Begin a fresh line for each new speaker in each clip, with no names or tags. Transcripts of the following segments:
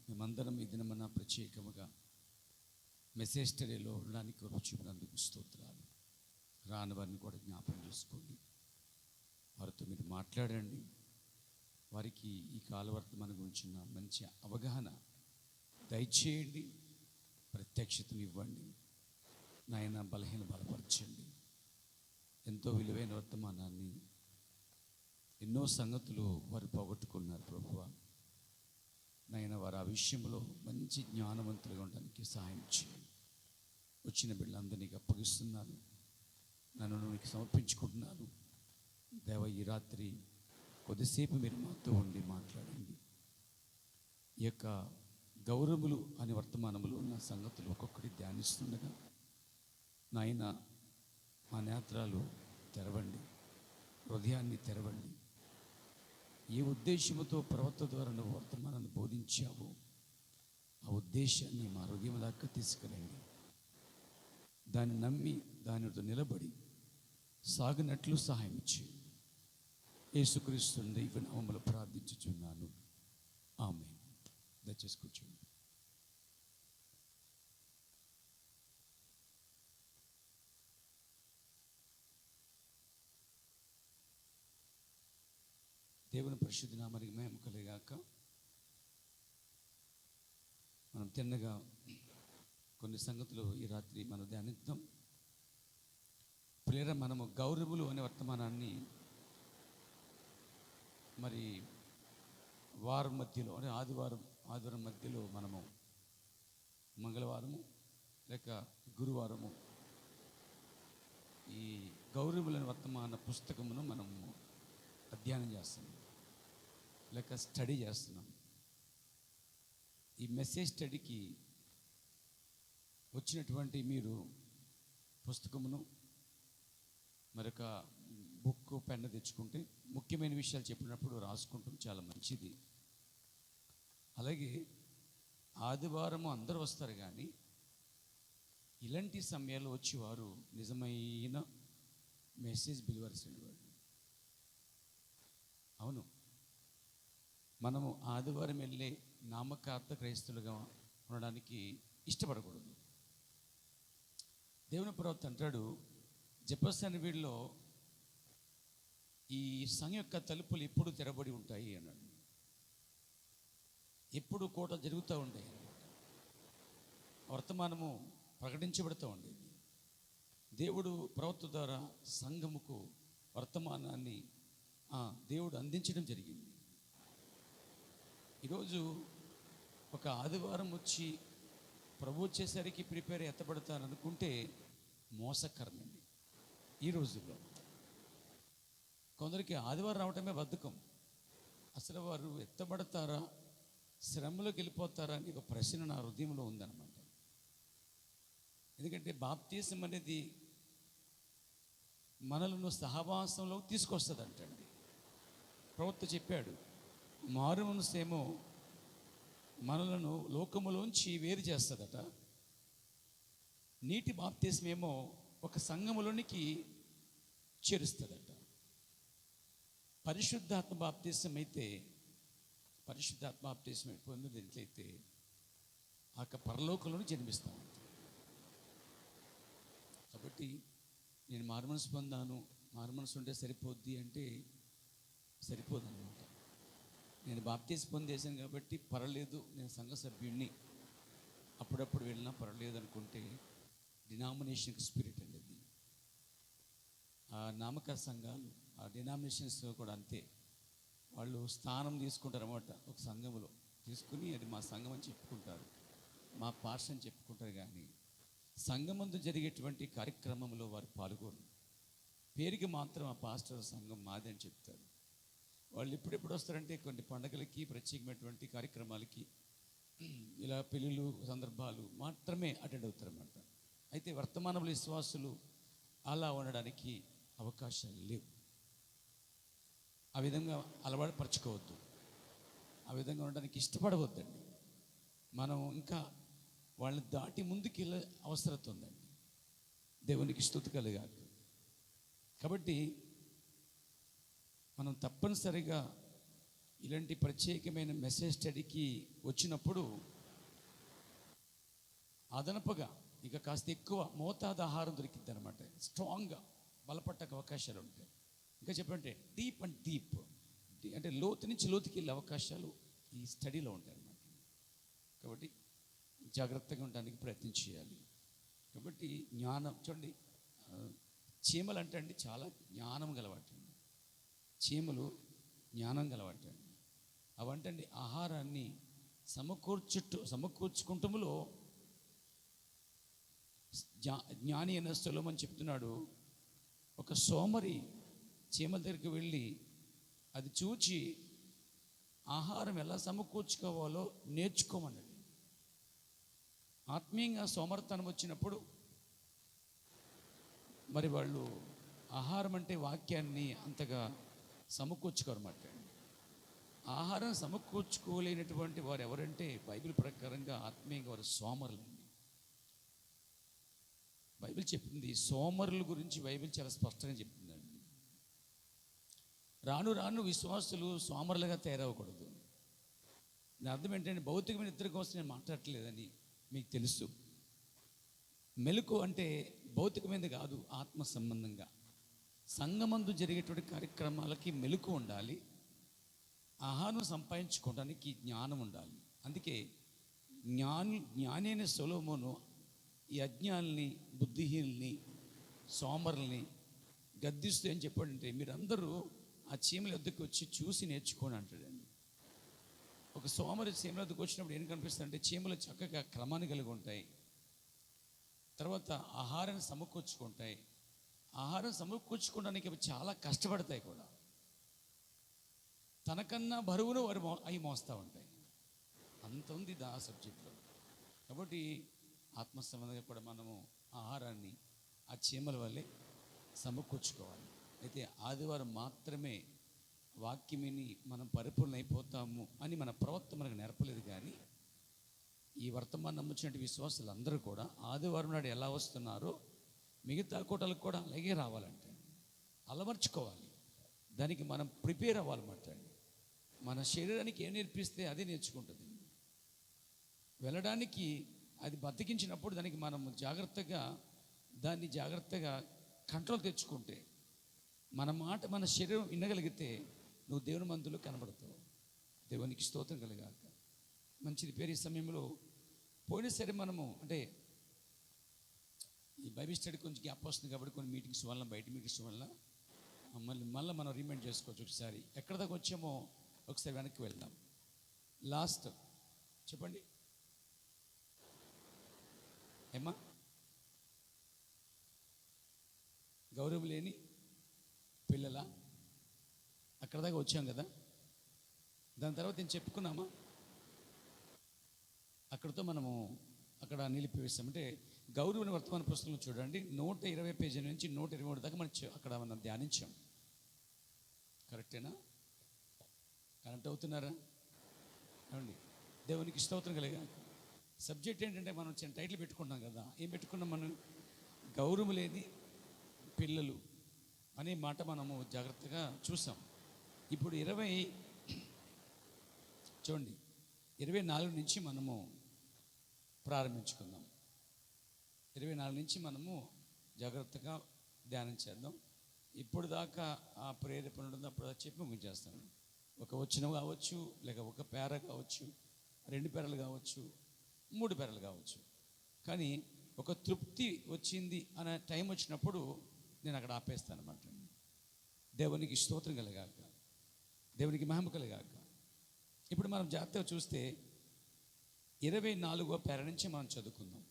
మేమందరం ఈ దినమన్నా ప్రత్యేకముగా మెసేజ్ స్టడీలో ఉండడానికి కొరకు చూపినందుకు స్తోత్రాలు. రాని వారిని కూడా జ్ఞాపకం చేసుకోండి, వారితో మీరు మాట్లాడండి. వారికి ఈ కాలవర్తమానం గురించిన మంచి అవగాహన దయచేయండి, ప్రత్యక్షతను ఇవ్వండి. నాయన బలహీన బలపరచండి. ఎంతో విలువైన వర్తమానాన్ని, ఎన్నో సంగతులు వారు పోగొట్టుకున్నారు ప్రభువా. నాయన వారు ఆ విషయంలో మంచి జ్ఞానవంతులుగా ఉండడానికి సహాయం చేయండి. వచ్చిన బిడ్డలందరినీ అప్పగిస్తున్నాను, నన్ను నీకు సమర్పించుకుంటున్నాను. దేవ, ఈ రాత్రి కొద్దిసేపు మీరు మాతో ఉండి మాట్లాడండి. ఈ యొక్క గౌరవములు అనే వర్తమానములు ఉన్న సంగతులు ఒక్కొక్కటి ధ్యానిస్తుండగా నాయన మా నేత్రాలు తెరవండి, హృదయాన్ని తెరవండి. ఏ ఉద్దేశంతో ప్రవక్త ద్వారా నువ్వు వర్తమానాన్ని బోధించావో ఆ ఉద్దేశాన్ని మా హృదయం దాకా తీసుకురండి. దాన్ని నమ్మి దానితో నిలబడి సాగినట్లు సహాయం చేయండి. యేసుక్రీస్తు దైవ నామములో ప్రార్థించుచున్నాను, ఆమేన్. దయచేసి కూర్చోండి. దేవుని పరిశుద్ధ నామానికి మహిమ కలుగుగాక. మనం తిన్నగా కొన్ని సంగతులు ఈ రాత్రి మనం ధ్యానిద్దాం. ప్రియరా, మనము గౌరవములు అనే వర్తమానాన్ని మరి వారం మధ్యలో అంటే ఆదివారం మధ్యలో మనము మంగళవారము లేక గురువారము ఈ గౌరవములు అనే వర్తమాన పుస్తకమును మనము అధ్యయనం చేస్తున్నాం లేక స్టడీ చేస్తున్నాం. ఈ మెసేజ్ స్టడీకి వచ్చినటువంటి మీరు పుస్తకమును మరొక బుక్ పెన్ను తెచ్చుకుంటే ముఖ్యమైన విషయాలు చెప్పినప్పుడు రాసుకుంటాం, చాలా మంచిది. అలాగే ఆదివారము అందరూ వస్తారు, కానీ ఇలాంటి సమయాల్లో వచ్చేవారు నిజమైన మెసేజ్ బిలివర్స్ అనేవాడు. అవును, మనము ఆదివారం వెళ్ళే నామకార్థ క్రైస్తవులుగా ఉండడానికి ఇష్టపడకూడదు. దేవుని ప్రవక్త అంటాడు, జపస్థాని వీడిలో ఈ సంఘం యొక్క తలుపులు ఎప్పుడు తెరబడి ఉంటాయి అన్నాడు. ఎప్పుడు కోట జరుగుతూ ఉండేది అన్నమాట. వర్తమానము ప్రకటించబడుతూ ఉండేది. దేవుడు ప్రవక్త ద్వారా సంఘముకు వర్తమానాన్ని దేవుడు అందించడం జరిగింది. ఈరోజు ఒక ఆదివారం వచ్చి ప్రభు వచ్చేసరికి ప్రిపేర్ ఎత్తబడతారనుకుంటే మోసకరమండి. ఈ రోజుల్లో కొందరికి ఆదివారం రావటమే బద్ధకం. అసలు వారు ఎత్తబడతారా, శ్రమలోకి వెళ్ళిపోతారా అని ఒక ప్రశ్న నా హృదయంలో ఉందన్నమాట. ఎందుకంటే బాప్తీసం అనేది మనలను సహవాసంలో తీసుకొస్తుంది అంటండి. ప్రవక్త చెప్పాడు, మారు మనసేమో మనలను లోకములోంచి వేరు చేస్తుందట. నీటి బాప్తీసమేమో ఒక సంఘములోనికి చేరుస్తుందట. పరిశుద్ధాత్మ బాప్తీసం అయితే పొందినట్లయితే ఆ పరలోకంలోనే జన్మిస్తామంట. కాబట్టి నేను మారుమనసు పొందాను, మారుమనసు ఉంటే సరిపోద్ది అంటే సరిపోదు అన్నమాట. నేను బాప్తీసం పొందేశాను కాబట్టి పర్వాలేదు, నేను సంఘ సభ్యుడిని, అప్పుడప్పుడు వెళ్ళినా పర్వాలేదు అనుకుంటే డినామినేషన్ స్పిరిట్ అనేది. ఆ నామక సంఘాలు, ఆ డినామినేషన్స్ కూడా అంతే. వాళ్ళు స్థానం తీసుకుంటారు అన్నమాట. ఒక సంఘంలో తీసుకుని అది మా సంఘం అని చెప్పుకుంటారు, మా పార్ష అని చెప్పుకుంటారు, కానీ సంఘమందు జరిగేటువంటి కార్యక్రమంలో వారు పాల్గొనరు. పేరుకి మాత్రం ఆ పాస్టర్ సంఘం మాది అని చెప్తారు. వాళ్ళు ఎప్పుడెప్పుడు వస్తారంటే కొన్ని పండగలకి, ప్రత్యేకమైనటువంటి కార్యక్రమాలకి, ఇలా పెళ్ళిళ్ళు సందర్భాలు మాత్రమే అటెండ్ అవుతారన్నమాట. అయితే వర్తమానంలో విశ్వాసులు అలా ఉండడానికి అవకాశాలు లేవు. ఆ విధంగా అలవాటు పరచుకోవద్దు, ఆ విధంగా ఉండడానికి ఇష్టపడవద్దండి. మనం ఇంకా వాళ్ళని దాటి ముందుకు వెళ్ళే అవసరం ఉందండి. దేవునికి స్తుతి కలుగాక. కాబట్టి మనం తప్పనిసరిగా ఇలాంటి ప్రత్యేకమైన మెసేజ్ స్టడీకి వచ్చినప్పుడు అదనపుగా ఇక కాస్త ఎక్కువ మోతాదు ఆహారం దొరికింది అనమాట. స్ట్రాంగ్గా బలపడ్డ అవకాశాలు ఉంటాయి. ఇంకా చెప్పంటే డీప్ అండ్ డీప్ అంటే లోతు నుంచి లోతుకి వెళ్ళే అవకాశాలు ఈ స్టడీలో ఉంటాయి అన్నమాట. కాబట్టి జాగ్రత్తగా ఉండడానికి ప్రయత్నం చేయాలి. కాబట్టి జ్ఞానం చూడండి, చీమలు అంటే అండి చాలా జ్ఞానం గలవాటండి. చీమలు జ్ఞానం గలవాటండి. అవంటండి ఆహారాన్ని సమకూర్చుకుంటములో జ్ఞాని అయిన సొలొమోను చెప్తున్నాడు, ఒక సోమరి చీమల దగ్గరికి వెళ్ళి అది చూచి ఆహారం ఎలా సమకూర్చుకోవాలో నేర్చుకోమన్నది. ఆత్మీయంగా సోమరితనం వచ్చినప్పుడు మరి వాళ్ళు ఆహారం అంటే వాక్యాన్ని అంతగా సమకూర్చుకోరన్నమాట. ఆహారం సమకూర్చుకోలేనటువంటి వారు ఎవరంటే బైబిల్ ప్రకారంగా ఆత్మీయంగా వారు సోమరులండి. బైబిల్ చెప్తుంది, సోమరుల గురించి బైబిల్ చాలా స్పష్టంగా చెప్తుందండి. రాను రాను విశ్వాసులు సోమరులుగా తయారవ్వకూడదు. దాని అర్థం ఏంటంటే భౌతికమైన ఇద్దరి కోసం నేను మాట్లాడట్లేదని మీకు తెలుసు. మెలకు అంటే భౌతికమైనది కాదు, ఆత్మ సంబంధంగా సంఘమందు జరిగేటువంటి కార్యక్రమాలకి మెలకు ఉండాలి. ఆహారం సంపాదించుకోవడానికి జ్ఞానం ఉండాలి. అందుకే జ్ఞాని అయిన సొలొమోను ఈ అజ్ఞానుల్ని, బుద్ధిహీనుల్ని, సోమరుల్ని గద్దిస్తూ ఏం చెప్పాడంటే, మీరందరూ ఆ చీమల వద్దకు వచ్చి చూసి నేర్చుకోని అంటాడండి. ఒక సోమరి చీమల వద్దకు వచ్చినప్పుడు ఏం కనిపిస్తుంది అంటే, చీమలు చక్కగా క్రమాన్ని కలిగి ఉంటాయి. తర్వాత ఆహారాన్ని సమకూర్చుకుంటాయి. ఆహారం సమకూర్చుకోవడానికి అవి చాలా కష్టపడతాయి కూడా. తనకన్నా బరువును వారు అవి మోస్తూ ఉంటాయి. అంత ఉంది ఆ సబ్జెక్ట్లో. కాబట్టి ఆత్మ సంబంధంగా కూడా మనము ఆహారాన్ని ఆ చీమల వల్లే సమకూర్చుకోవాలి. అయితే ఆదివారం మాత్రమే వాక్యం విని మనం పరిపూర్ణ అయిపోతాము అని మన ప్రవక్త మనకు నేర్పలేదు. కానీ ఈ వర్తమానం నమ్ముచినట్టు విశ్వాసులు అందరూ కూడా ఆదివారం నాడు ఎలా వస్తున్నారో మిగతా కూటలకు కూడా అలాగే రావాలంటే అలవర్చుకోవాలి. దానికి మనం ప్రిపేర్ అవ్వాలన్నమాట. మన శరీరానికి ఏం నేర్పిస్తే అదే నేర్చుకుంటుంది. వెళ్ళడానికి అది బతికించినప్పుడు దానికి మనము దాన్ని జాగ్రత్తగా కంట్రోల్ తెచ్చుకుంటే, మన మాట మన శరీరం వినగలిగితే నువ్వు దేవుని మందులో కనబడతావు. దేవునికి స్తోత్రం కలిగాక. మంచిది పేరు. ఈ సమయంలో పోయిన సరే మనము అంటే ఈ బైబిల్ స్టడీ కొంచెం గ్యాప్ వస్తుంది కాబట్టి కొన్ని మీటింగ్స్ వల్ల, బయట మీటింగ్స్ వల్ల మళ్ళీ మనం రిమైండ్ చేసుకోవచ్చు. ఒకసారి ఎక్కడ దాకా వచ్చామో ఒకసారి వెనక్కి వెళ్దాం. లాస్ట్ చెప్పండి ఏమ్మా, గౌరవం లేని పిల్లల అక్కడ దాకా వచ్చాం కదా. దాని తర్వాత నేను చెప్పుకున్నామా, అక్కడితో మనము అక్కడ నిలిపివేస్తామంటే గౌరవ వర్తమాన పుస్తకంలో చూడండి 120 పేజీ నుంచి 123 దాకా అక్కడ మనం ధ్యానించాం. కరెక్టేనా? కనెక్ట్ అవుతున్నారా? ఏమండి, దేవునికి స్తోత్రం కలిగా. సబ్జెక్ట్ ఏంటంటే మనం చిన్న టైటిల్ పెట్టుకుంటాం కదా. ఏం పెట్టుకున్నాం మనం? గౌరవం లేని పిల్లలు అనే మాట మనము జాగ్రత్తగా చూసాం. ఇప్పుడు 24 నుంచి మనము ప్రారంభించుకుందాం. 24 నుంచి మనము జాగ్రత్తగా ధ్యానం చేద్దాం. ఇప్పుడు దాకా ఆ ప్రేరేపణ ఉంటుంది, అప్పుడు చెప్పి ముగించేస్తాను. ఒక వచనం కావచ్చు, లేక ఒక పేర కావచ్చు, 2 పేరలు కావచ్చు, 3 పేరలు కావచ్చు. కానీ ఒక తృప్తి వచ్చింది అనే టైం వచ్చినప్పుడు నేను అక్కడ ఆపేస్తాను అన్నమాట. దేవునికి స్తోత్రం కలిగాక, దేవునికి మహిమ కలిగాక. ఇప్పుడు మనం జాగ్రత్తగా చూస్తే 24వ పేర నుంచి మనం చదువుకుందాం.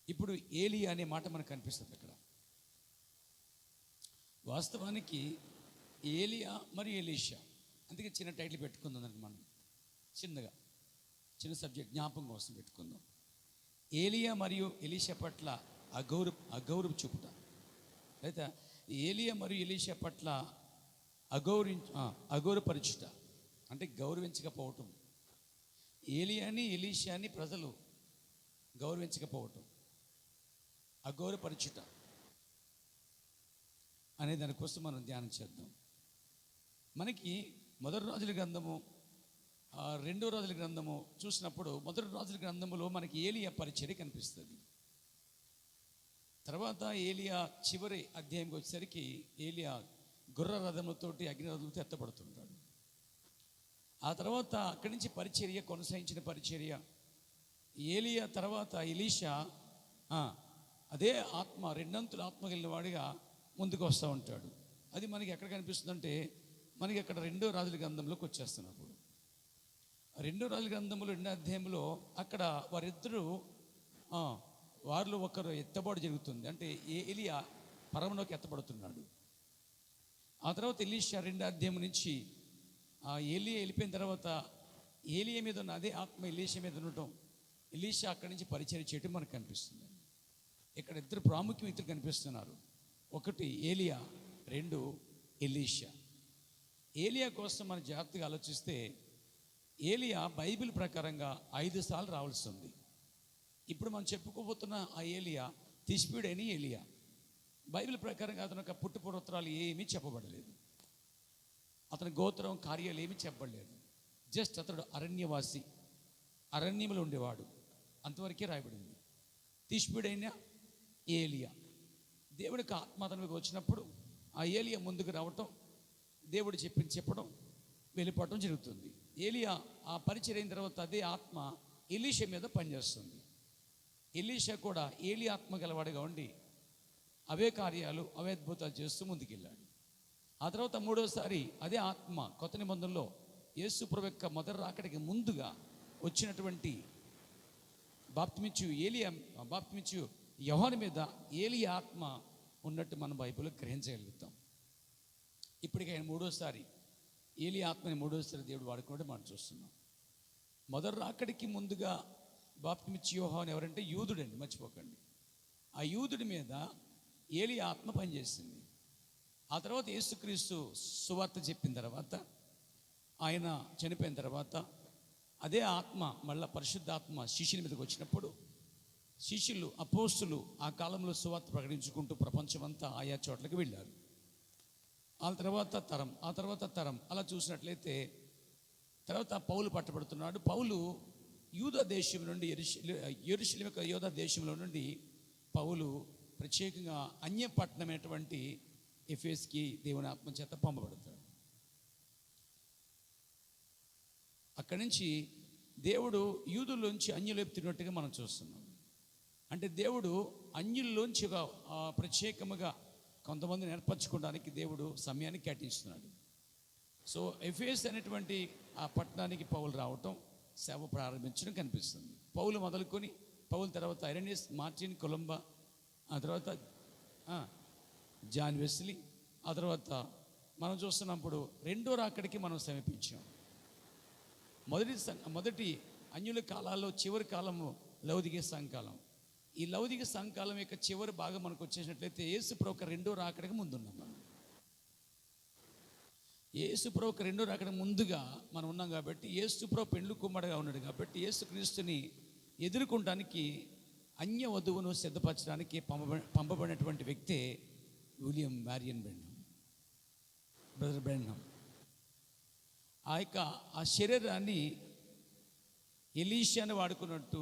ఇప్పుడు ఏలియా అనే మాట మనకు కనిపిస్తుంది అక్కడ. వాస్తవానికి ఏలియా మరియు ఎలీషా, అందుకే చిన్న టైటిల్ పెట్టుకుందాం దానికి. మనం చిన్న సబ్జెక్ట్ జ్ఞాపకం కోసం పెట్టుకుందాం. ఏలియా మరియు ఎలీషా పట్ల అగౌరవ చూపుట, లేదా ఏలియా మరియు ఎలీషా పట్ల అగౌరవపరచుట అంటే గౌరవించకపోవటం. ఏలియాని ఎలీషాని ప్రజలు గౌరవించకపోవటం, అగౌరవపరచుట అనే దానికోసం మనం ధ్యానం చేద్దాం. మనకి మొదటి రాజుల గ్రంథము రెండో రాజుల గ్రంథము చూసినప్పుడు మొదటి రాజుల గ్రంథములో మనకి ఏలియా పరిచర్య కనిపిస్తుంది. తర్వాత ఏలియా చివరి అధ్యాయంకి వచ్చేసరికి ఏలియా గుర్ర రథములతోటి అగ్నిరథములతో ఎత్తబడుతుంటాడు. ఆ తర్వాత అక్కడి నుంచి పరిచర్య కొనసాగించిన పరిచర్య. ఏలియా తర్వాత ఎలీషా అదే ఆత్మ రెండంతుల ఆత్మ కలిగిన వాడిగా ముందుకు వస్తూ ఉంటాడు. అది మనకి ఎక్కడ కనిపిస్తుందంటే మనకి అక్కడ రెండో రాజుల గ్రంథంలోకి వచ్చేస్తున్నప్పుడు రెండో రాజుల గ్రంథంలో 2వ అధ్యాయంలో అక్కడ వారిద్దరూ వారిలో ఒకరు ఎత్తబాటు జరుగుతుంది. అంటే ఏలియా పరములోకి ఎత్తబడుతున్నాడు. ఆ తర్వాత ఎలీషా 2వ అధ్యాయం నుంచి ఏలియా వెళ్ళిపోయిన తర్వాత ఏలియా మీద ఉన్న అదే ఆత్మ ఎలీషా మీద ఉండటం, ఎలీషా అక్కడి నుంచి పరిచయం చేయటం మనకు కనిపిస్తుంది. ఇక్కడ ఇద్దరు ప్రాముఖ్య వ్యక్తులు కనిపిస్తున్నారు. ఒకటి ఏలియా, 2 ఎలీషా. ఏలియా కోసం మనం జాగ్రత్తగా ఆలోచిస్తే ఏలియా బైబిల్ ప్రకారంగా 5 సార్లు రావాల్సి ఉంది. ఇప్పుడు మనం చెప్పుకోబోతున్న ఆ ఏలియా తిష్బీయుడైన ఏలియా. బైబిల్ ప్రకారంగా అతని యొక్క పుట్టుపూర్వోత్తరాలు ఏమీ చెప్పబడలేదు. అతని గోత్రం కార్యాలు ఏమీ చెప్పబడలేదు. జస్ట్ అతడు అరణ్యవాసి, అరణ్యంలో ఉండేవాడు, అంతవరకే రాయబడింది. తిష్బీయుడైన ఏలియా. దేవుడికి ఆత్మ అతనికి వచ్చినప్పుడు ఆ ఏలియా ముందుకు రావటం, దేవుడు చెప్పడం, వెళ్ళిపోవటం జరుగుతుంది. ఏలియా ఆ పరిచయం అయిన తర్వాత అదే ఆత్మ ఎలీషా మీద పనిచేస్తుంది. ఎలీషా కూడా ఏలి ఆత్మ గలవాడిగా ఉండి అవే కార్యాలు, అవే అద్భుతాలు చేస్తూ ముందుకెళ్ళాడు. ఆ తర్వాత 3వసారి అదే ఆత్మ కొత్త నిబంధనలో యేసు ప్రభు యొక్క మొదటి రాకడికి ముందుగా వచ్చినటువంటి బాప్తిమిచ్చు యోహాను మీద ఏలి ఆత్మ ఉన్నట్టు మన బైబిల్లో గ్రహించగలుగుతాం. ఇప్పటికి ఆయన 3వసారి ఏలి ఆత్మని 3వసారి దేవుడు వాడుకుంటే మనం చూస్తున్నాం. మొదటి రాకడికి ముందుగా బాప్తిమిచ్చు యోహాను ఎవరంటే యూదుడండి, మర్చిపోకండి. ఆ యూదుడి మీద ఏలి ఆత్మ పనిచేసింది. ఆ తర్వాత యేసుక్రీస్తు సువార్త చెప్పిన తర్వాత, ఆయన చనిపోయిన తర్వాత అదే ఆత్మ మళ్ళీ పరిశుద్ధాత్మ శిష్యుల మీదకి వచ్చినప్పుడు శిష్యులు, అపోస్తులు ఆ కాలంలో సువార్త ప్రకటించుకుంటూ ప్రపంచమంతా ఆయా చోట్లకి వెళ్ళారు. ఆ తర్వాత తరం అలా చూసినట్లయితే తర్వాత పౌలు పట్టబడుతున్నాడు. పౌలు యూదా దేశం నుండి యెరూషలేము యొక్క యూదా దేశంలో నుండి పౌలు ప్రత్యేకంగా అన్యపట్టణమైనటువంటి ఎఫెసుకి దేవుని ఆత్మ చేత పంపబడతాడు. అక్కడి నుంచి దేవుడు యూదుల్లోంచి అన్యులేపుతున్నట్టుగా మనం చూస్తున్నాం. అంటే దేవుడు అన్యుల్లోంచి ప్రత్యేకముగా కొంతమందిని ఏర్పరచుకోవడానికి దేవుడు సమయాన్ని కేటాయిస్తున్నాడు. సో ఎఫెసు అనేటువంటి ఆ పట్టణానికి పౌలు రావటం, సేవ ప్రారంభించడం కనిపిస్తుంది. పౌలు మొదలుకొని పౌలు తర్వాత ఐరెనియస్, మార్టిన్, కొలంబా, ఆ తర్వాత జాన్ వెస్లీ, ఆ తర్వాత మనం చూస్తున్నప్పుడు రెండో రాకడికి మనం సమీపించాం. మొదటి అన్యుల కాలాల్లో చివరి కాలము లౌదిక సంఘకాలం. ఈ లౌదిక సంఘకాలం యొక్క చివరి భాగం మనకు వచ్చేసినట్లయితే యేసుప్రభు యొక్క రెండో రాకడికి ముందున్నాం. మనం యేసుప్రభు యొక్క రెండో రాకడికి ముందుగా మనం ఉన్నాం కాబట్టి, యేసుప్రభు పెండ్లి కుమారుడుగా ఉన్నాడు కాబట్టి యేసుక్రీస్తుని ఎదుర్కొనడానికి అన్య వధువును సిద్ధపరచడానికి పంపబడినటువంటి వ్యక్తే William Marion Branham, brother Branham. ఆ శరీరాన్ని ఎలీషాని వాడుకున్నట్టు,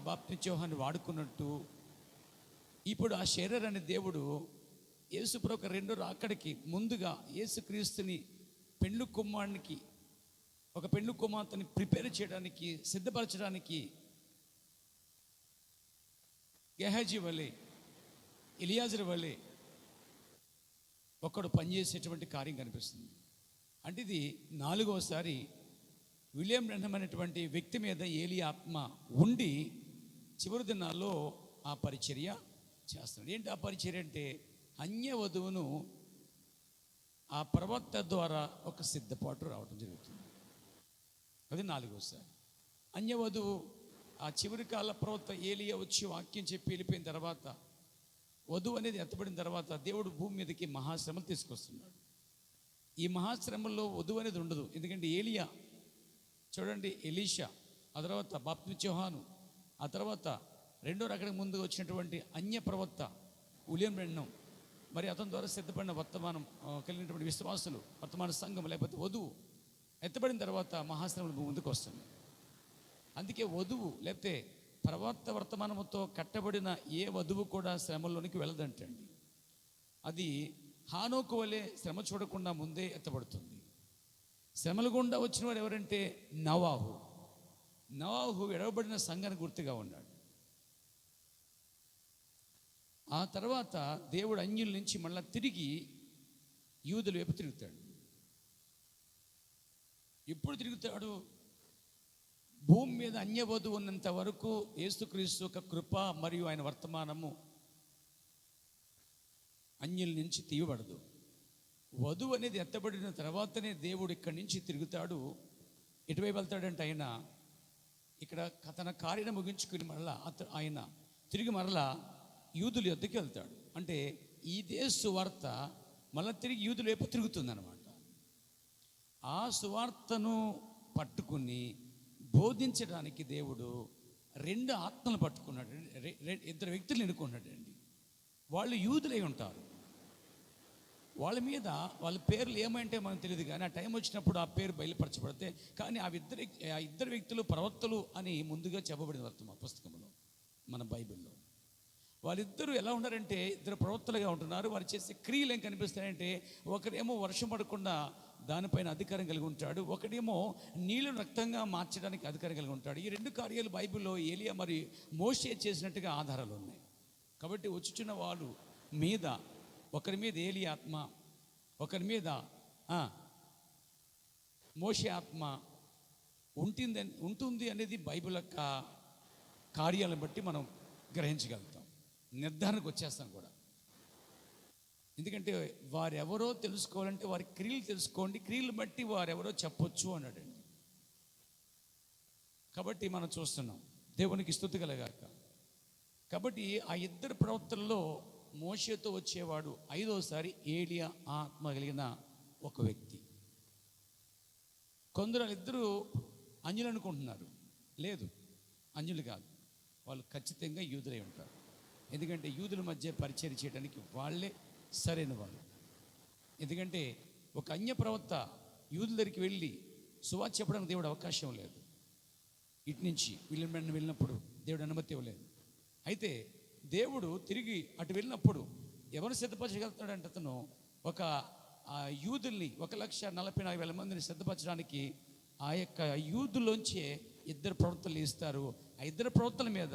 బాప్తిమిచ్చు యోహాన్ని వాడుకున్నట్టు, ఇప్పుడు ఆ శరీరాన్ని దేవుడు యేసుప్రభు రెండో రాకడికి ముందుగా యేసుక్రీస్తుని పెండ్లి కుమారునికి, ఒక పెండ్లి కుమార్తెని ప్రిపేర్ చేయడానికి, సిద్ధపరచడానికి గెహాజీ వలె, ఎలియాజరు వలె ఒకడు పనిచేసేటువంటి కార్యం కనిపిస్తుంది. అంటే ఇది 4వసారి విలియం బ్రెన్హామ్ అనేటువంటి వ్యక్తి మీద ఏలి ఆత్మ ఉండి చివరి దినాల్లో ఆ పరిచర్య చేస్తున్నాడు. ఏంటి ఆ పరిచర్య అంటే, అన్య వధువును ఆ ప్రవక్త ద్వారా ఒక సిద్ధపాటు రావడం జరుగుతుంది. అది 4వసారి. అన్య వధువు ఆ చివరి కాల ప్రవక్త ఏలియా వచ్చి వాక్యం చెప్పి వెళ్ళిపోయిన తర్వాత, వధువు అనేది ఎత్తబడిన తర్వాత దేవుడు భూమి మీదకి మహాశ్రమలు తీసుకొస్తున్నాడు. ఈ మహాశ్రమంలో వధువు అనేది ఉండదు. ఎందుకంటే ఏలియా చూడండి, ఎలీషా, ఆ తర్వాత బాప్తిమిచ్చు యోహాను, ఆ తర్వాత రెండో రాకడికి ముందు వచ్చినటువంటి అన్య ప్రవక్త విలియం బ్రెన్హామ్, మరి అతని ద్వారా సిద్ధపడిన వర్తమానం కలిగినటువంటి విశ్వాసులు, వర్తమాన సంఘం లేకపోతే వధువు ఎత్తబడిన తర్వాత మహాశ్రమలు ముందుకు వస్తుంది. అందుకే వధువు లేకపోతే ప్రవర్త వర్తమానంతో కట్టబడిన ఏ వధువు కూడా శ్రమల్లోనికి వెళ్ళదంటండి. అది హానోకు వలె శ్రమ చూడకుండా ముందే ఎత్తబడుతుంది. శ్రమల గుండా వచ్చిన వాడు ఎవరంటే నోవాహు. నోవాహు ఎడవబడిన సంఘానికి గుర్తుగా ఉన్నాడు. ఆ తర్వాత దేవుడు అన్యుల నుంచి మళ్ళీ తిరిగి యూదుల వైపు తిరుగుతాడు. ఎప్పుడు తిరుగుతాడు? భూమి మీద అన్యవధువు ఉన్నంత వరకు యేసుక్రీస్తు యొక్క కృప మరియు ఆయన వర్తమానము అన్యుల నుంచి తీయబడదు. వధువు అనేది ఎత్తబడిన తర్వాతనే దేవుడు ఇక్కడి నుంచి తిరుగుతాడు. ఎటువైపు వెళ్తాడంటే ఆయన ఇక్కడ తన కార్యం ముగించుకుని మరలా ఆయన తిరిగి మరలా యూదుల యొద్దకు వెళ్తాడు. అంటే ఇదే సువార్త మళ్ళీ తిరిగి యూదుల వైపు తిరుగుతుంది అన్నమాట. ఆ సువార్తను పట్టుకుని బోధించడానికి దేవుడు రెండు ఆత్మలు పట్టుకున్నాడు. ఇద్దరు వ్యక్తులు ఎన్నుకున్నాడండి. వాళ్ళు యూదులై ఉంటారు. వాళ్ళ మీద వాళ్ళ పేర్లు ఏమంటే మనకు తెలియదు, కానీ ఆ టైం వచ్చినప్పుడు ఆ పేరు బయలుపరచబడితే, కానీ ఆ ఇద్దరు వ్యక్తులు ప్రవక్తలు అని ముందుగా చెప్పబడిన వర్తమాన పుస్తకంలో మన బైబిల్లో. వాళ్ళిద్దరూ ఎలా ఉన్నారంటే ఇద్దరు ప్రవక్తలుగా ఉంటున్నారు. వారు చేసే క్రియలు ఏం కనిపిస్తాయంటే, ఒకరేమో వర్షం పడకుండా దానిపైన అధికారం కలిగి ఉంటాడు, ఒకడేమో నీళ్లను రక్తంగా మార్చడానికి అధికారం కలిగి ఉంటాడు. ఈ రెండు కార్యాలు బైబిల్లో ఏలియా మరి మోషే చేసినట్టుగా ఆధారాలు ఉన్నాయి. కాబట్టి వచ్చుచున్న వాళ్ళు మీద ఒకరి మీద ఏలియా ఆత్మ, ఒకరి మీద మోషే ఆత్మ ఉంటుంది అనేది బైబిల్ యొక్క కార్యాలను బట్టి మనం గ్రహించగలుగుతాం, నిర్ధారణకు వచ్చేస్తాం కూడా. ఎందుకంటే వారెవరో తెలుసుకోవాలంటే వారి క్రియలు తెలుసుకోండి, క్రియలు బట్టి వారెవరో చెప్పొచ్చు అన్నాడండి. కాబట్టి మనం చూస్తున్నాం, దేవునికి స్తుతి కలగాక. కాబట్టి ఆ ఇద్దరు ప్రవక్తల్లో మోషేతో వచ్చేవాడు ఐదోసారి ఏలియా ఆత్మ కలిగిన ఒక వ్యక్తి. కొందరు ఇద్దరు అంజులు అనుకుంటున్నారు. లేదు, అంజులు కాదు, వాళ్ళు ఖచ్చితంగా యూదులై ఉంటారు. ఎందుకంటే యూదుల మధ్య పరిచయం చేయడానికి వాళ్ళే సరైన వాళ్ళు. ఎందుకంటే ఒక అన్య ప్రవక్త యూదుల దగ్గరికి వెళ్ళి సువార్త చెప్పడానికి దేవుడు అవకాశం లేదు. ఇటు నుంచి వెళ్ళినప్పుడు దేవుడు అనుమతి ఇవ్వలేదు. అయితే దేవుడు తిరిగి అటు వెళ్ళినప్పుడు ఎవరు సిద్ధపరచగలుగుతాడంటే అతను ఒక యూదుల్ని 1,44,000 మందిని సిద్ధపరచడానికి ఆ యొక్క యూదుల్లోంచే ఇద్దరు ప్రవక్తలు ఇస్తారు. ఆ ఇద్దరు ప్రవక్తల మీద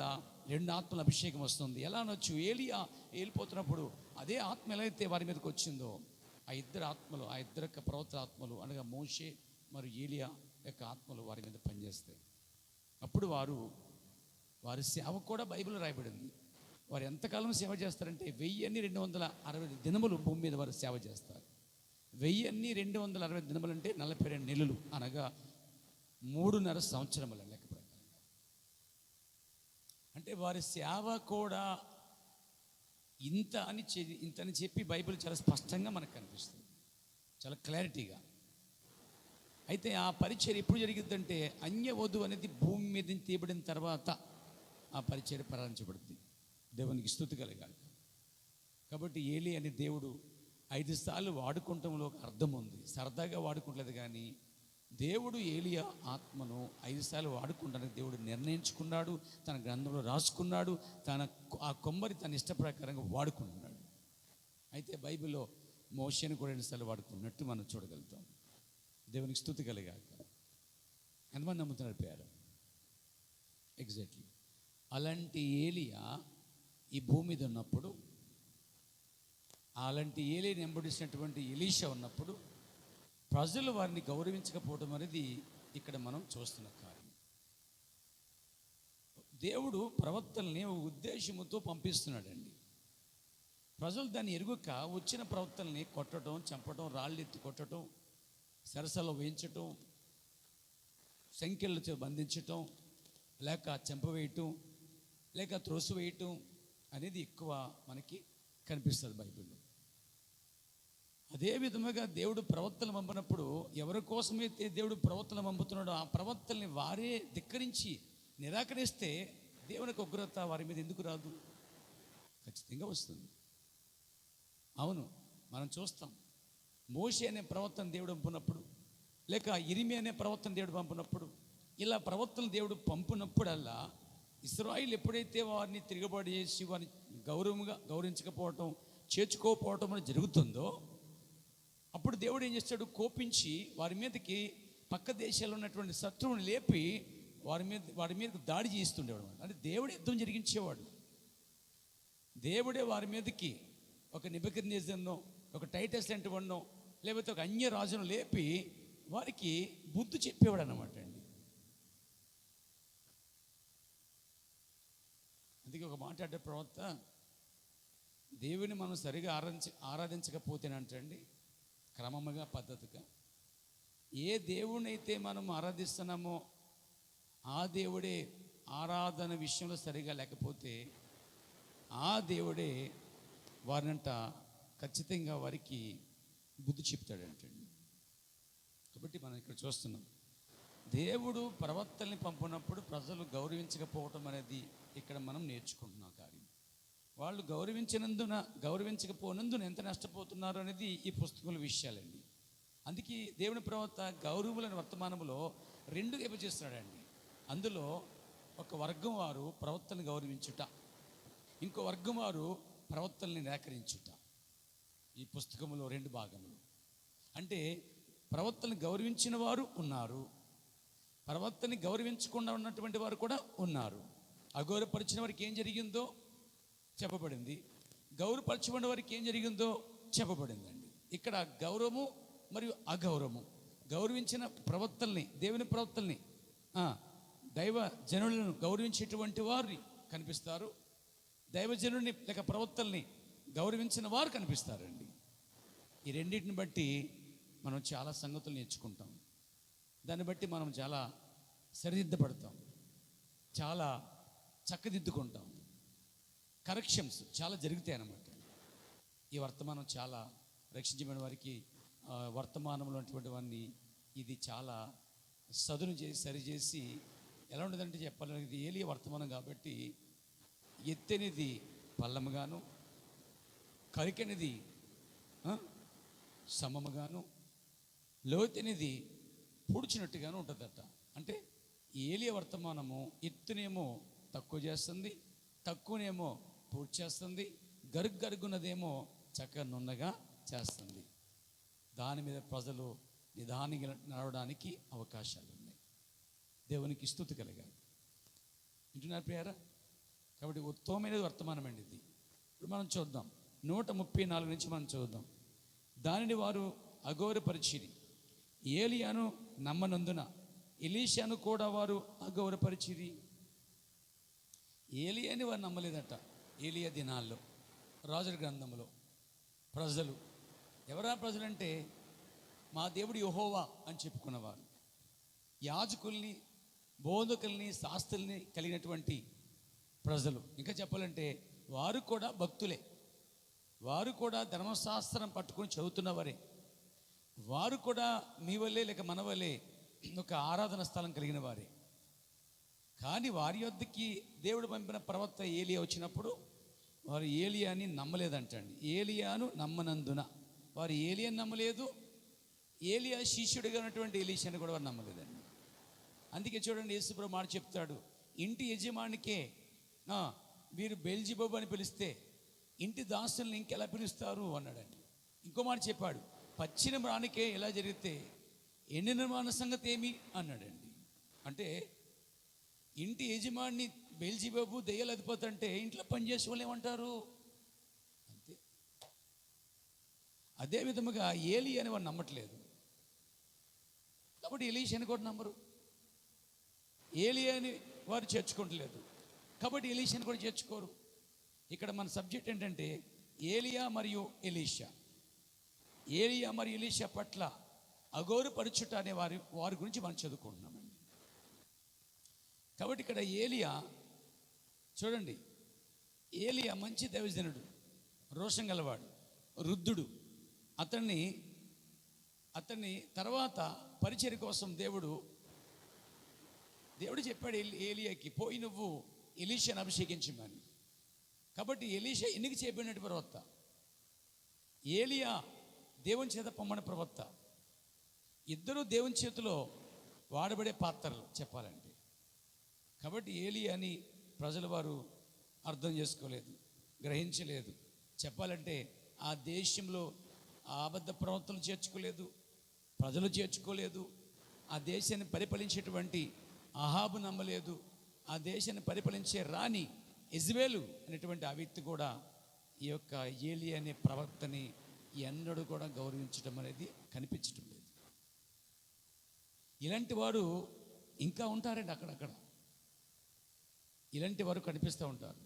రెండు ఆత్మల అభిషేకం వస్తుంది. ఎలా అనొచ్చు? ఏలియా వెళ్ళిపోతున్నప్పుడు అదే ఆత్మ ఎలా అయితే వారి మీదకి వచ్చిందో, ఆ ఇద్దరు ఆత్మలు, ఆ ఇద్దరు యొక్క ప్రవక్తల ఆత్మలు అనగా మోషే మరియు ఏలియా యొక్క ఆత్మలు వారి మీద పనిచేస్తాయి. అప్పుడు వారి సేవ కూడా బైబిల్ రాయబడింది. వారు ఎంతకాలం సేవ చేస్తారంటే 1260 దినములు భూమి మీద వారు సేవ చేస్తారు. 1260 దినములు అంటే 42 నెలలు, అనగా 3.5 సంవత్సరముల లెక్క ప్రకారం. అంటే వారి సేవ కూడా ఇంతని చెప్పి బైబిల్ చాలా స్పష్టంగా మనకు కనిపిస్తుంది, చాలా క్లారిటీగా. అయితే ఆ పరిచర్య ఎప్పుడు జరిగిద్దంటే అన్య వధువు అనేది భూమి మీద తీయబడిన తర్వాత ఆ పరిచర్య ప్రారంభించబడుతుంది. దేవునికి స్తుతి కలగాలి. కాబట్టి ఏలి అనే దేవుడు 5 సార్లు వాడుకుంటంలో ఒక అర్థం ఉంది. సరదాగా వాడుకుంటలేదు, కానీ దేవుడు ఏలియా ఆత్మను 5 సార్లు వాడుకుంటానికి దేవుడు నిర్ణయించుకున్నాడు, తన గ్రంథంలో రాసుకున్నాడు, ఆ కొమ్మరి తన ఇష్ట ప్రకారంగా వాడుకుంటున్నాడు. అయితే బైబిల్లో మోషేని కూడా 2 సార్లు వాడుకున్నట్టు మనం చూడగలుగుతాం. దేవునికి స్తుతి కలిగాక. ఎంతమంది నమ్ముతున్నారు పేరు? ఎగ్జాక్ట్లీ అలాంటి ఏలియా ఈ భూమి మీద ఉన్నప్పుడు, అలాంటి ఏలియాని వెంబడిస్తున్నటువంటి ఎలీషా ఉన్నప్పుడు ప్రజలు వారిని గౌరవించకపోవడం అనేది ఇక్కడ మనం చూస్తున్న కార్యం. దేవుడు ప్రవక్తల్ని ఉద్దేశముతో పంపిస్తున్నాడండి. ప్రజలు దాన్ని ఎరుగక వచ్చిన ప్రవక్తల్ని కొట్టడం, చంపడం, రాళ్ళు ఎత్తి కొట్టడం, సరసలో వేయించటం, సంఖ్యలతో బంధించటం, లేక చంపవేయటం, లేక త్రోసివేయటం అనేది ఎక్కువ మనకి కనిపిస్తుంది బైబిల్లో. అదే విధముగా దేవుడు ప్రవక్తలు పంపినప్పుడు ఎవరి కోసమైతే దేవుడు ప్రవక్తలు పంపుతున్నాడో ఆ ప్రవక్తల్ని వారే ధిక్కరించి నిరాకరిస్తే దేవునికి ఉగ్రత వారి మీద ఎందుకు రాదు? ఖచ్చితంగా వస్తుంది. అవును, మనం చూస్తాం. మోషే అనే ప్రవక్తను దేవుడు పంపినప్పుడు, లేక ఇరిమి అనే ప్రవక్తను దేవుడు పంపినప్పుడు, ఇలా ప్రవక్తను దేవుడు పంపినప్పుడల్లా ఇశ్రాయేలు ఎప్పుడైతే వారిని తిరగబడి చేసి వారిని గౌరవించకపోవటం, చేర్చుకోకపోవటం అనేది జరుగుతుందో, అప్పుడు దేవుడు ఏం చేస్తాడు? కోపించి వారి మీదకి పక్క దేశాల్లో ఉన్నటువంటి శత్రువుని లేపి వారి మీద దాడి చేస్తుండేవాడు. అంటే దేవుడే యుద్ధం జరిగించేవాడు. దేవుడే వారి మీదకి ఒక నెబుకద్నెజరునో, ఒక టైటస్ లాంటి వాడినో, లేకపోతే ఒక అన్య రాజును లేపి వారికి బుద్ధి చెప్పేవాడు అన్నమాట అండి. అందుకే ఒక మాట్లాడే ప్రవక్త, దేవుని మనం సరిగా ఆరాధించకపోతేనంటండి, క్రమముగా పద్ధతిగా ఏ దేవునైతే మనం ఆరాధిస్తున్నామో ఆ దేవుడే ఆరాధన విషయంలో సరిగా లేకపోతే ఆ దేవుడే వారినంట ఖచ్చితంగా వారికి బుద్ధి చెప్తాడంటండి. కాబట్టి మనం ఇక్కడ చూస్తున్నాం, దేవుడు ప్రవక్తల్ని పంపినప్పుడు ప్రజలు గౌరవించకపోవటం అనేది ఇక్కడ మనం నేర్చుకుంటున్నాం కార్యం. వాళ్ళు గౌరవించకపోనందున ఎంత నష్టపోతున్నారు అనేది ఈ పుస్తకంలో విషయాలండి. అందుకే దేవుని ప్రవక్త గౌరవులని వర్తమానంలో రెండు విభజిస్తున్నాడండి. అందులో ఒక వర్గం వారు ప్రవక్తని గౌరవించుట, ఇంకో వర్గం వారు ప్రవక్తల్ని నిరాకరించుట. ఈ పుస్తకంలో రెండు భాగములు. అంటే ప్రవక్తల్ని గౌరవించిన వారు ఉన్నారు, ప్రవక్తని గౌరవించకుండా ఉన్నటువంటి వారు కూడా ఉన్నారు. అగౌరవపరిచిన వారికి ఏం జరిగిందో చెప్పబడింది, గౌరవపరచబడిన వారికి ఏం జరిగిందో చెప్పబడిందండి. ఇక్కడ గౌరవము మరియు అగౌరవము. గౌరవించిన ప్రవక్తల్ని, దేవుని ప్రవక్తల్ని, దైవ జనులను గౌరవించేటువంటి వారిని కనిపిస్తారు, దైవజనుడిని లేక ప్రవక్తల్ని గౌరవించిన వారు కనిపిస్తారండి. ఈ రెండింటిని బట్టి మనం చాలా సంగతులు నేర్చుకుంటాం. దాన్ని బట్టి మనం చాలా సరిదిద్దపడతాం, చాలా చక్కదిద్దుకుంటాం. కరెక్షన్స్ చాలా జరుగుతాయి అన్నమాట. ఈ వర్తమానం చాలా రక్షించబడిన వారికి వర్తమానంలో ఉన్నటువంటి వారిని ఇది చాలా సదును చేసి సరిచేసి ఎలా ఉండదంటే చెప్పాలి, ఇది ఏలియా వర్తమానం కాబట్టి ఎత్తెనిది పల్లముగాను, కరికెనిది సమముగాను, లోతెనిది పొడిచినట్టుగాను ఉంటుందట. అంటే ఏలియా వర్తమానము ఎత్తునేమో తక్కువ చేస్తుంది, తక్కువనేమో పూర్తి చేస్తుంది, గరుగున్నదేమో చక్కగా నున్నగా చేస్తుంది. దాని మీద ప్రజలు నిదానంగా నడవడానికి అవకాశాలు ఉన్నాయి. దేవునికి స్తుతి కలగాలి. వింటున్నారు ప్రియారా? కాబట్టి ఉత్తమమైన వర్తమానం అండి ఇది. ఇప్పుడు మనం చూద్దాం 134 నుంచి మనం చూద్దాం. దానిని వారు అగౌరవపరిచిరి, ఏలియాను నమ్మనందున ఎలీషాను కూడా వారు అగౌరవపరిచిరి. ఏలియాని వారు నమ్మలేదట. ఏలియా దినాల్లో రాజుల గ్రంథంలో ప్రజలు, ఎవరా ప్రజలంటే మా దేవుడు యెహోవా అని చెప్పుకున్నవారు, యాజకుల్ని, బోధకుల్ని, శాస్త్రుల్ని కలిగినటువంటి ప్రజలు. ఇంకా చెప్పాలంటే వారు కూడా భక్తులే, వారు కూడా ధర్మశాస్త్రం పట్టుకొని చదువుతున్నవారే, వారు కూడా మీ వల్లే లేక మన వల్లే ఒక ఆరాధన స్థలం కలిగిన వారే. కానీ వారి యొద్దకి దేవుడు పంపిన ప్రవక్త ఏలియా వచ్చినప్పుడు వారు ఏలియాని నమ్మలేదంటండి. ఏలియాను నమ్మనందున వారు ఏలియాని నమ్మలేదు, ఏలియా శిష్యుడిగా ఉన్నటువంటి ఎలీషాని కూడా వారు నమ్మలేదండి. అందుకే చూడండి, యేసుప్రభు మాట చెప్తాడు, ఇంటి యజమానికే వీరు బెల్జెబూబు అని పిలిస్తే ఇంటి దాసుల్ని ఇంకెలా పిలుస్తారు అన్నాడండి. ఇంకో మాట చెప్పాడు, పచ్చిన ప్రాణికే ఎలా జరిగితే ఎండిన మాన సంగతి ఏమి అన్నాడండి. అంటే ఇంటి యజమాని బెల్జెబూబు దెయ్యాలు అధిపతంటే ఇంట్లో పనిచేసే వాళ్ళు ఏమంటారు అంతే. అదే విధముగా ఏలియా అని వారు నమ్మట్లేదు కాబట్టి ఎలీషాని కూడా నమ్మరు. ఏలియాని వారు చేర్చుకోవట్లేదు కాబట్టి ఎలీషాని కూడా చేర్చుకోరు. ఇక్కడ మన సబ్జెక్ట్ ఏంటంటే ఏలియా మరియు ఎలీషా. ఏలియా మరియు ఎలీషా పట్ల అగౌరవపరచుట అనే వారి గురించి మనం చదువుకుంటున్నామండి. కాబట్టి ఇక్కడ ఏలియా చూడండి, ఏలియా మంచి దైవజనుడు, రోషం గలవాడు, వృద్ధుడు. అతన్ని తర్వాత పరిచర్య కోసం దేవుడు చెప్పాడు ఏలియాకి, పోయి నువ్వు ఎలీషాను అభిషేకించమని. కాబట్టి ఎలీషా ఎన్నిక చేయబడినట్టు ప్రవక్త. ఏలియా దేవుని చేత పొమ్మని ప్రవక్త. ఇద్దరు దేవుని చేతిలో వాడబడే పాత్రలు చెప్పాలంటే. కాబట్టి ఏలియాని ప్రజల వారు అర్థం చేసుకోలేదు, గ్రహించలేదు. చెప్పాలంటే ఆ దేశంలో ఆ అబద్ధ ప్రవక్తలు చేర్చుకోలేదు, ప్రజలు చేర్చుకోలేదు. ఆ దేశాన్ని పరిపాలించేటువంటి అహాబు నమ్మలేదు. ఆ దేశాన్ని పరిపాలించే రాణి యెజబెలు అనేటువంటి ఆ వ్యక్తి కూడా ఈ యొక్క ఏలియా అనే ప్రవక్తని ఎన్నడూ కూడా గౌరవించడం అనేది కనిపించడం లేదు. ఇలాంటి వారు ఇంకా ఉంటారండి అక్కడక్కడ. ఇలాంటి వారు కనిపిస్తూ ఉంటారు.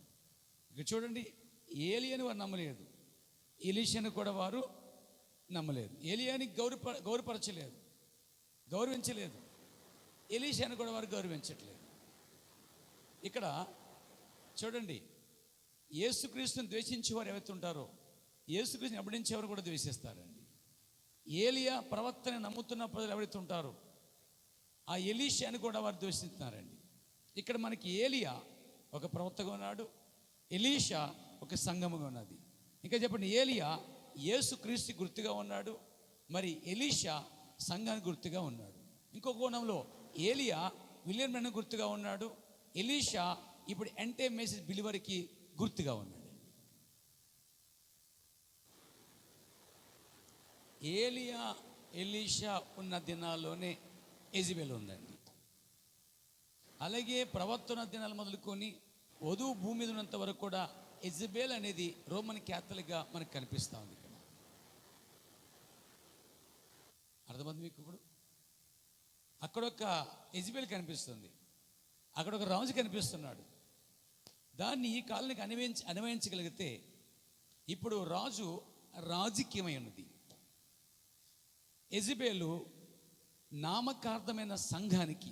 ఇక చూడండి, ఏలియాని వారు నమ్మలేదు, ఎలీషాను కూడా వారు నమ్మలేదు. ఏలియాని గౌరవపరచలేదు, గౌరవించలేదు. ఎలీషాను కూడా వారు గౌరవించట్లేదు. ఇక్కడ చూడండి, యేసుక్రీస్తుని ద్వేషించేవారు ఎవరైతే ఉంటారో యేసుక్రీస్తుని వెంబడించేవారు కూడా ద్వేషిస్తారండి. ఏలియా ప్రవక్తని నమ్ముతున్న ప్రజలు ఎవరైతే ఉంటారో ఆ ఎలీషాను కూడా వారు ద్వేషిస్తున్నారండి. ఇక్కడ మనకి ఏలియా ఒక ప్రవక్తగా ఉన్నాడు, ఎలీషా ఒక సంఘముగా ఉన్నది. ఇంకా చెప్పండి, ఏలియా యేసుక్రీస్తు గుర్తుగా ఉన్నాడు, మరి ఎలీషా సంఘానికి గుర్తుగా ఉన్నాడు. ఇంకో కోణంలో ఏలియా విలియం బ్రన్హాం గుర్తుగా ఉన్నాడు, ఎలీషా ఇప్పుడు ఎంటే మెసేజ్ బిలివరికి గుర్తుగా ఉన్నాడు. ఏలియా ఎలీషా ఉన్న దినాల్లోనే యెజబెల్ ఉందండి. అలాగే ప్రవక్తన దినాలు మొదలుకొని వధువు భూమి మీద ఉన్నంత వరకు కూడా యెజబెల్ అనేది రోమన్ క్యాథలిక్గా మనకు కనిపిస్తూ ఉంది. ఇక్కడ అర్థమైంది మీకు? ఇప్పుడు అక్కడ ఒక యెజబెల్ కనిపిస్తుంది, అక్కడ ఒక రాజు కనిపిస్తున్నాడు. దాన్ని ఈ కాలానికి అన్వయించగలిగితే ఇప్పుడు రాజు రాజకీయమై ఉన్నది. యెజబెలు నామకార్థమైన సంఘానికి,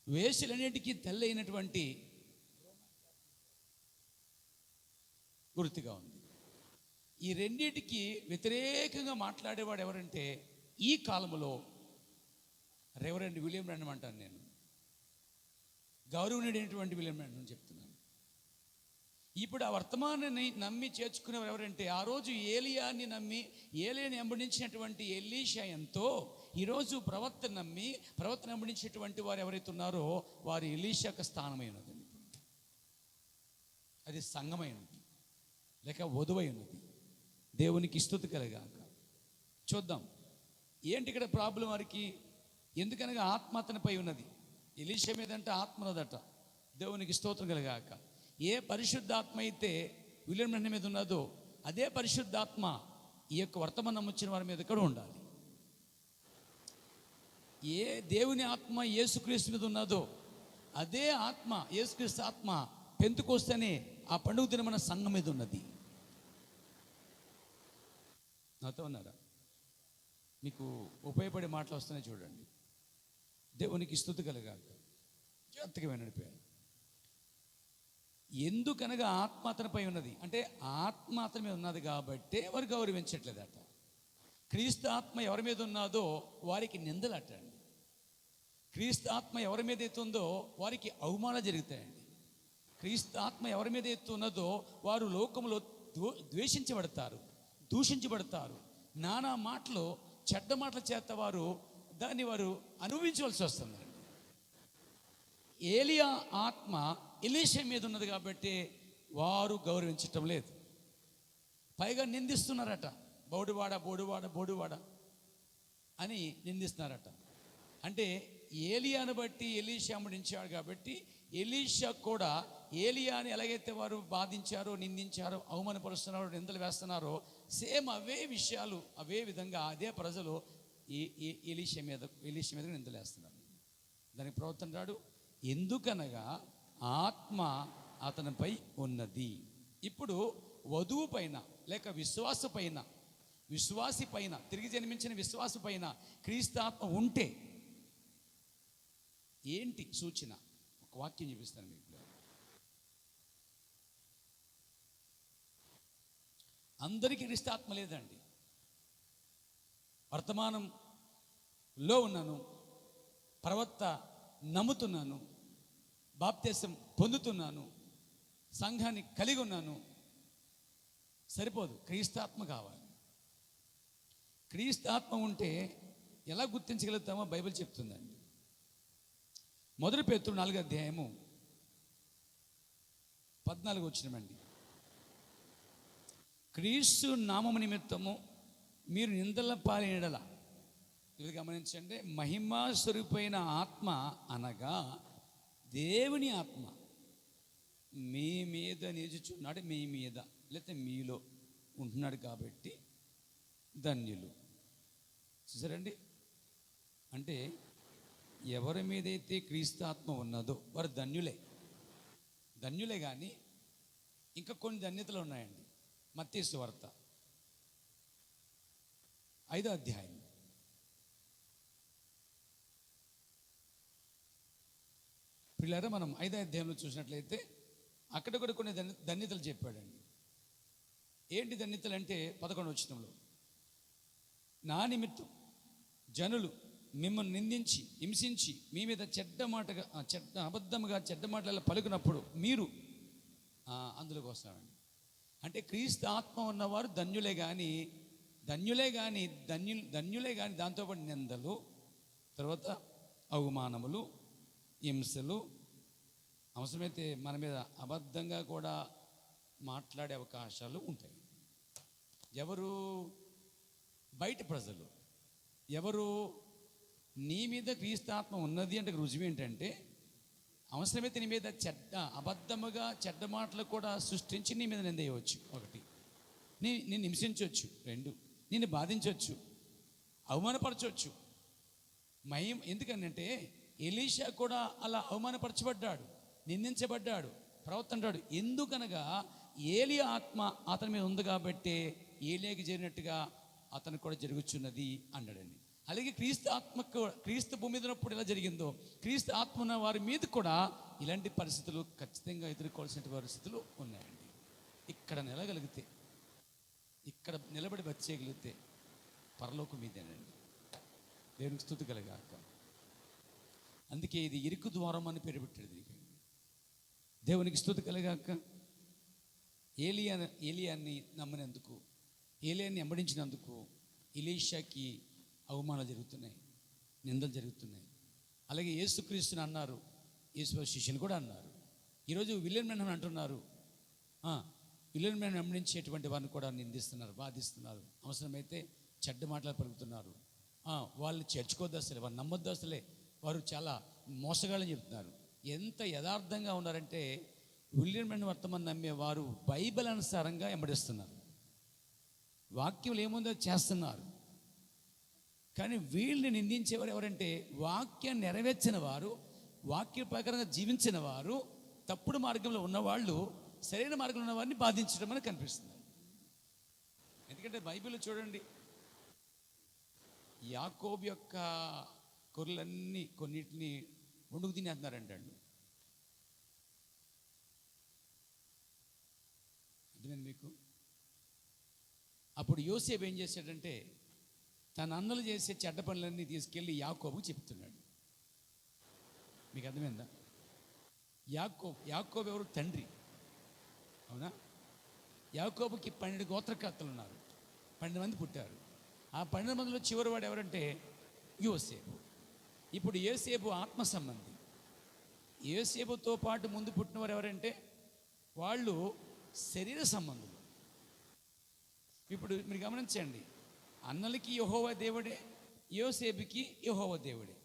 వేషలన్నిటికీ తెల్లైనటువంటి గుర్తుగా ఉంది. ఈ రెండింటికి వ్యతిరేకంగా మాట్లాడేవాడు ఎవరంటే ఈ కాలంలో రెవరెండ్ విలియం బ్రన్హాం అంటాను నేను, గౌరవనీయుడైనటువంటి విలియం బ్రన్హాం చెప్తున్నాను. ఇప్పుడు ఆ వర్తమానాన్ని నమ్మి చేర్చుకునేవారు ఎవరంటే ఆ రోజు ఏలియాని నమ్మి ఏలియాని వెంబడించినటువంటి ఎలీషా ఎంతో, ఈరోజు ప్రవక్తను నమ్మి ప్రవక్తను వెంబడించేటువంటి వారు ఎవరైతే ఉన్నారో వారు ఎలీషాకు స్థానమైనది. అది సంఘమైనది లేక వధువైనది. దేవునికి స్తుతి కలుగాక. చూద్దాం ఏంటి ఇక్కడ ప్రాబ్లం వారికి. ఎందుకనగా ఆత్మ అతనిపై ఉన్నది. ఎలీషా మీదంటే ఆత్మ ఉన్నదట. దేవునికి స్తోత్రం కలుగాక. ఏ పరిశుద్ధాత్మ అయితే విలియం బ్రన్హాం మీద ఉన్నదో అదే పరిశుద్ధాత్మ ఈ యొక్క వర్తమానం వచ్చిన వారి మీద కూడా ఉండాలి. ఏ దేవుని ఆత్మ యేసుక్రీస్తు మీద ఉన్నదో అదే ఆత్మ, యేసుక్రీస్తు ఆత్మ పెంతుకొస్తేనే ఆ పండుగ దిన మన సంఘం మీద ఉన్నది. నాతో ఉన్నారా? మీకు ఉపయోగపడే మాటలు వస్తున్నాయి చూడండి. దేవునికి స్తుతి కలుగాక. జాగ్రత్తగా నడిపారు. ఎందుకనగా ఆత్మ అతనిపై ఉన్నది అంటే ఆత్మ అతని మీద ఉన్నది కాబట్టి వారు గౌరవించట్లేదట. క్రీస్తు ఆత్మ ఎవరి మీద ఉన్నదో వారికి నిందలటండి. క్రీస్తు ఆత్మ ఎవరి మీద ఎత్తుందో వారికి అవమానాలు జరుగుతాయండి. క్రీస్తు ఆత్మ ఎవరి మీద ఎత్తున్నదో వారు లోకంలో ద్వేషించబడతారు, దూషించబడతారు. నానా మాటలు, చెడ్డ మాటల చేత దాన్ని వారు అనుభవించవలసి వస్తుందండి. ఏలియా ఆత్మ ఎలీషా మీద ఉన్నది కాబట్టి వారు గౌరవించటం లేదు. పైగా నిందిస్తున్నారట. బోడువాడ బోడువాడ బోడువాడ అని నిందిస్తున్నారట. అంటే ఏలియాను బట్టి ఎలీషా ముడించాడు కాబట్టి ఎలీషా కూడా ఏలియాని ఎలాగైతే వారు బాధించారో, నిందించారో, అవమానపరుస్తున్నారో, నిందలు వేస్తున్నారో సేమ్ అవే విషయాలు, అవే విధంగా అదే ప్రజలు ఎలీషా మీద నిందలు వేస్తున్నారు. దానికి ప్రవర్తనరాడు. ఎందుకనగా ఆత్మ అతనిపై ఉన్నది. ఇప్పుడు వధువు పైన లేక విశ్వాసి పైన తిరిగి జన్మించిన విశ్వాసి పైన క్రీస్తాత్మ ఉంటే ఏంటి సూచన? ఒక వాక్యం చూపిస్తాను మీకు. అందరికీ క్రీస్తాత్మ లేదండి. వర్తమానంలో ఉన్నాను, ప్రవక్త నమ్ముతున్నాను, బాప్తిసం పొందుతున్నాను, సంఘాన్ని కలిగి ఉన్నాను, సరిపోదు, క్రీస్తాత్మ కావాలి. క్రీస్తాత్మ ఉంటే ఎలా గుర్తించగలుగుతామో బైబిల్ చెప్తుందండి. 1 పేతురు 4:14 క్రీస్తు నామము నిమిత్తము మీరు నిందల పాలైన ఇది గమనించండి. మహిమా స్వరూపైన ఆత్మ అనగా దేవుని ఆత్మ మీ మీద నిలుచున్నాడు, మీ మీద లేకపోతే మీలో ఉంటున్నాడు కాబట్టి ధన్యులు. చూసారండి, అంటే ఎవరి మీదైతే క్రీస్తు ఆత్మ ఉన్నదో వారు ధన్యులే కానీ ఇంకా కొన్ని ధన్యతలు ఉన్నాయండి. మత్తయి సువార్త 5వ అధ్యాయం పిల్లరా, మనం 5వ అధ్యాయంలో చూసినట్లయితే అక్కడ కూడా కొన్ని ధన్యతలు చెప్పాడండి. ఏంటి ధన్యతలు అంటే 11వ వచనంలో, నా నిమిత్తం జనులు మిమ్మల్ని నిందించి హింసించి మీ మీద అబద్ధముగా చెడ్డ మాటల పలుకున్నప్పుడు మీరు అందులోకి వస్తామండి. అంటే క్రీస్తు ఆత్మ ఉన్నవారు ధన్యులే కానీ దాంతోపాటు నిందలు, తర్వాత అవమానములు, హింసలు, అవసరమైతే మన మీద అబద్ధంగా కూడా మాట్లాడే అవకాశాలు ఉంటాయి. ఎవరు? బయట ప్రజలు. ఎవరు? నీ మీద క్రీస్తాత్మ ఉన్నది అంటే రుజువు ఏంటంటే, అవసరమైతే నీ మీద అబద్ధముగా చెడ్డ మాటలు కూడా సృష్టించి నీ మీద నిందేయవచ్చు. 1, నిన్ను హింసించవచ్చు. 2, నిన్ను బాధించవచ్చు, అవమానపరచవచ్చు. ఎందుకనంటే ఎలీషా కూడా అలా అవమానపరచబడ్డాడు, నిందించబడ్డాడు, ప్రవర్తంటాడు. ఎందుకనగా ఏలియా ఆత్మ అతని మీద ఉంది కాబట్టి ఏలియాకి జరిగినట్టుగా అతనికి కూడా జరుగుతున్నది అన్నాడండి. అలాగే క్రీస్తు భూమి మీద ఉన్నప్పుడు ఎలా జరిగిందో క్రీస్తు ఆత్మ ఉన్న వారి మీద కూడా ఇలాంటి పరిస్థితులు ఖచ్చితంగా ఎదుర్కోవాల్సిన పరిస్థితులు ఉన్నాయండి. ఇక్కడ నిలబడి బతికేయగలిగితే పరలోకం మీదేనండి. దేవునికి స్తుతి కలుగాక. అందుకే ఇది ఇరుకు ద్వారం అని పేరు పెట్టాడు. దేవునికి స్తుతి కలుగాక. ఏలియాని నమ్మినందుకు, ఏలియాని వెంబడించినందుకు ఎలీషాకి అవమానాలు జరుగుతున్నాయి, నిందలు జరుగుతున్నాయి. అలాగే యేసుక్రీస్తుని అన్నారు, యేసు శిష్యులు కూడా అన్నారు. ఈరోజు విలియం బ్రన్హామ్ అంటున్నారు, విలియం బ్రన్హామ్ వెంబడించేటువంటి వారిని కూడా నిందిస్తున్నారు, బాధిస్తున్నారు, అవసరమైతే చెడ్డ మాటలు పలుకుతున్నారు. వాళ్ళని చేర్చుకోవద్దు అసలే, వారు నమ్మొద్దు అసలే, వారు చాలా మోసగాళ్ళని చెప్తున్నారు. ఎంత యథార్థంగా ఉన్నారంటే విలియం బ్రన్హామ్ వర్తమానం నమ్మే వారు బైబిల్ అనుసారంగా వెంబడిస్తున్నారు, వాక్యంలో ఏముందో చేస్తున్నారు. కానీ వీళ్ళని నిందించేవారు ఎవరంటే వాక్యం నెరవేర్చిన వారు, వాక్య ప్రకారంగా జీవించిన వారు, తప్పుడు మార్గంలో ఉన్నవాళ్ళు సరైన మార్గంలో ఉన్న వారిని బాధించడం అని కనిపిస్తుంది. ఎందుకంటే బైబిల్ చూడండి, యాకోబు యొక్క గొర్రెలన్నీ కొన్నిటిని వండుకు తినేస్తున్నారంట. అర్థమైంది మీకు? అప్పుడు యోసేపు ఏం చేశాడంటే తన అన్నలు చేసే చెడ్డ పనులన్నీ తీసుకెళ్ళి యాకోబుకు చెప్తున్నాడు. మీకు అర్థమైందా? యాకోబు ఎవరు? తండ్రి, అవునా? యాకోబుకి 12 గోత్రకర్తలు ఉన్నారు, 12 మంది పుట్టారు. ఆ 12 మందిలో చివరి వాడు ఎవరంటే యోసేపు. ఇప్పుడు యోసేపు ఆత్మ సంబంధి. యోసేపుతో పాటు ముందు పుట్టినవారు ఎవరంటే వాళ్ళు శరీర సంబంధులు. ఇప్పుడు మీరు గమనించండి, అన్నలకి యెహోవా దేవుడే, యోసేపుకి యెహోవా దేవుడే.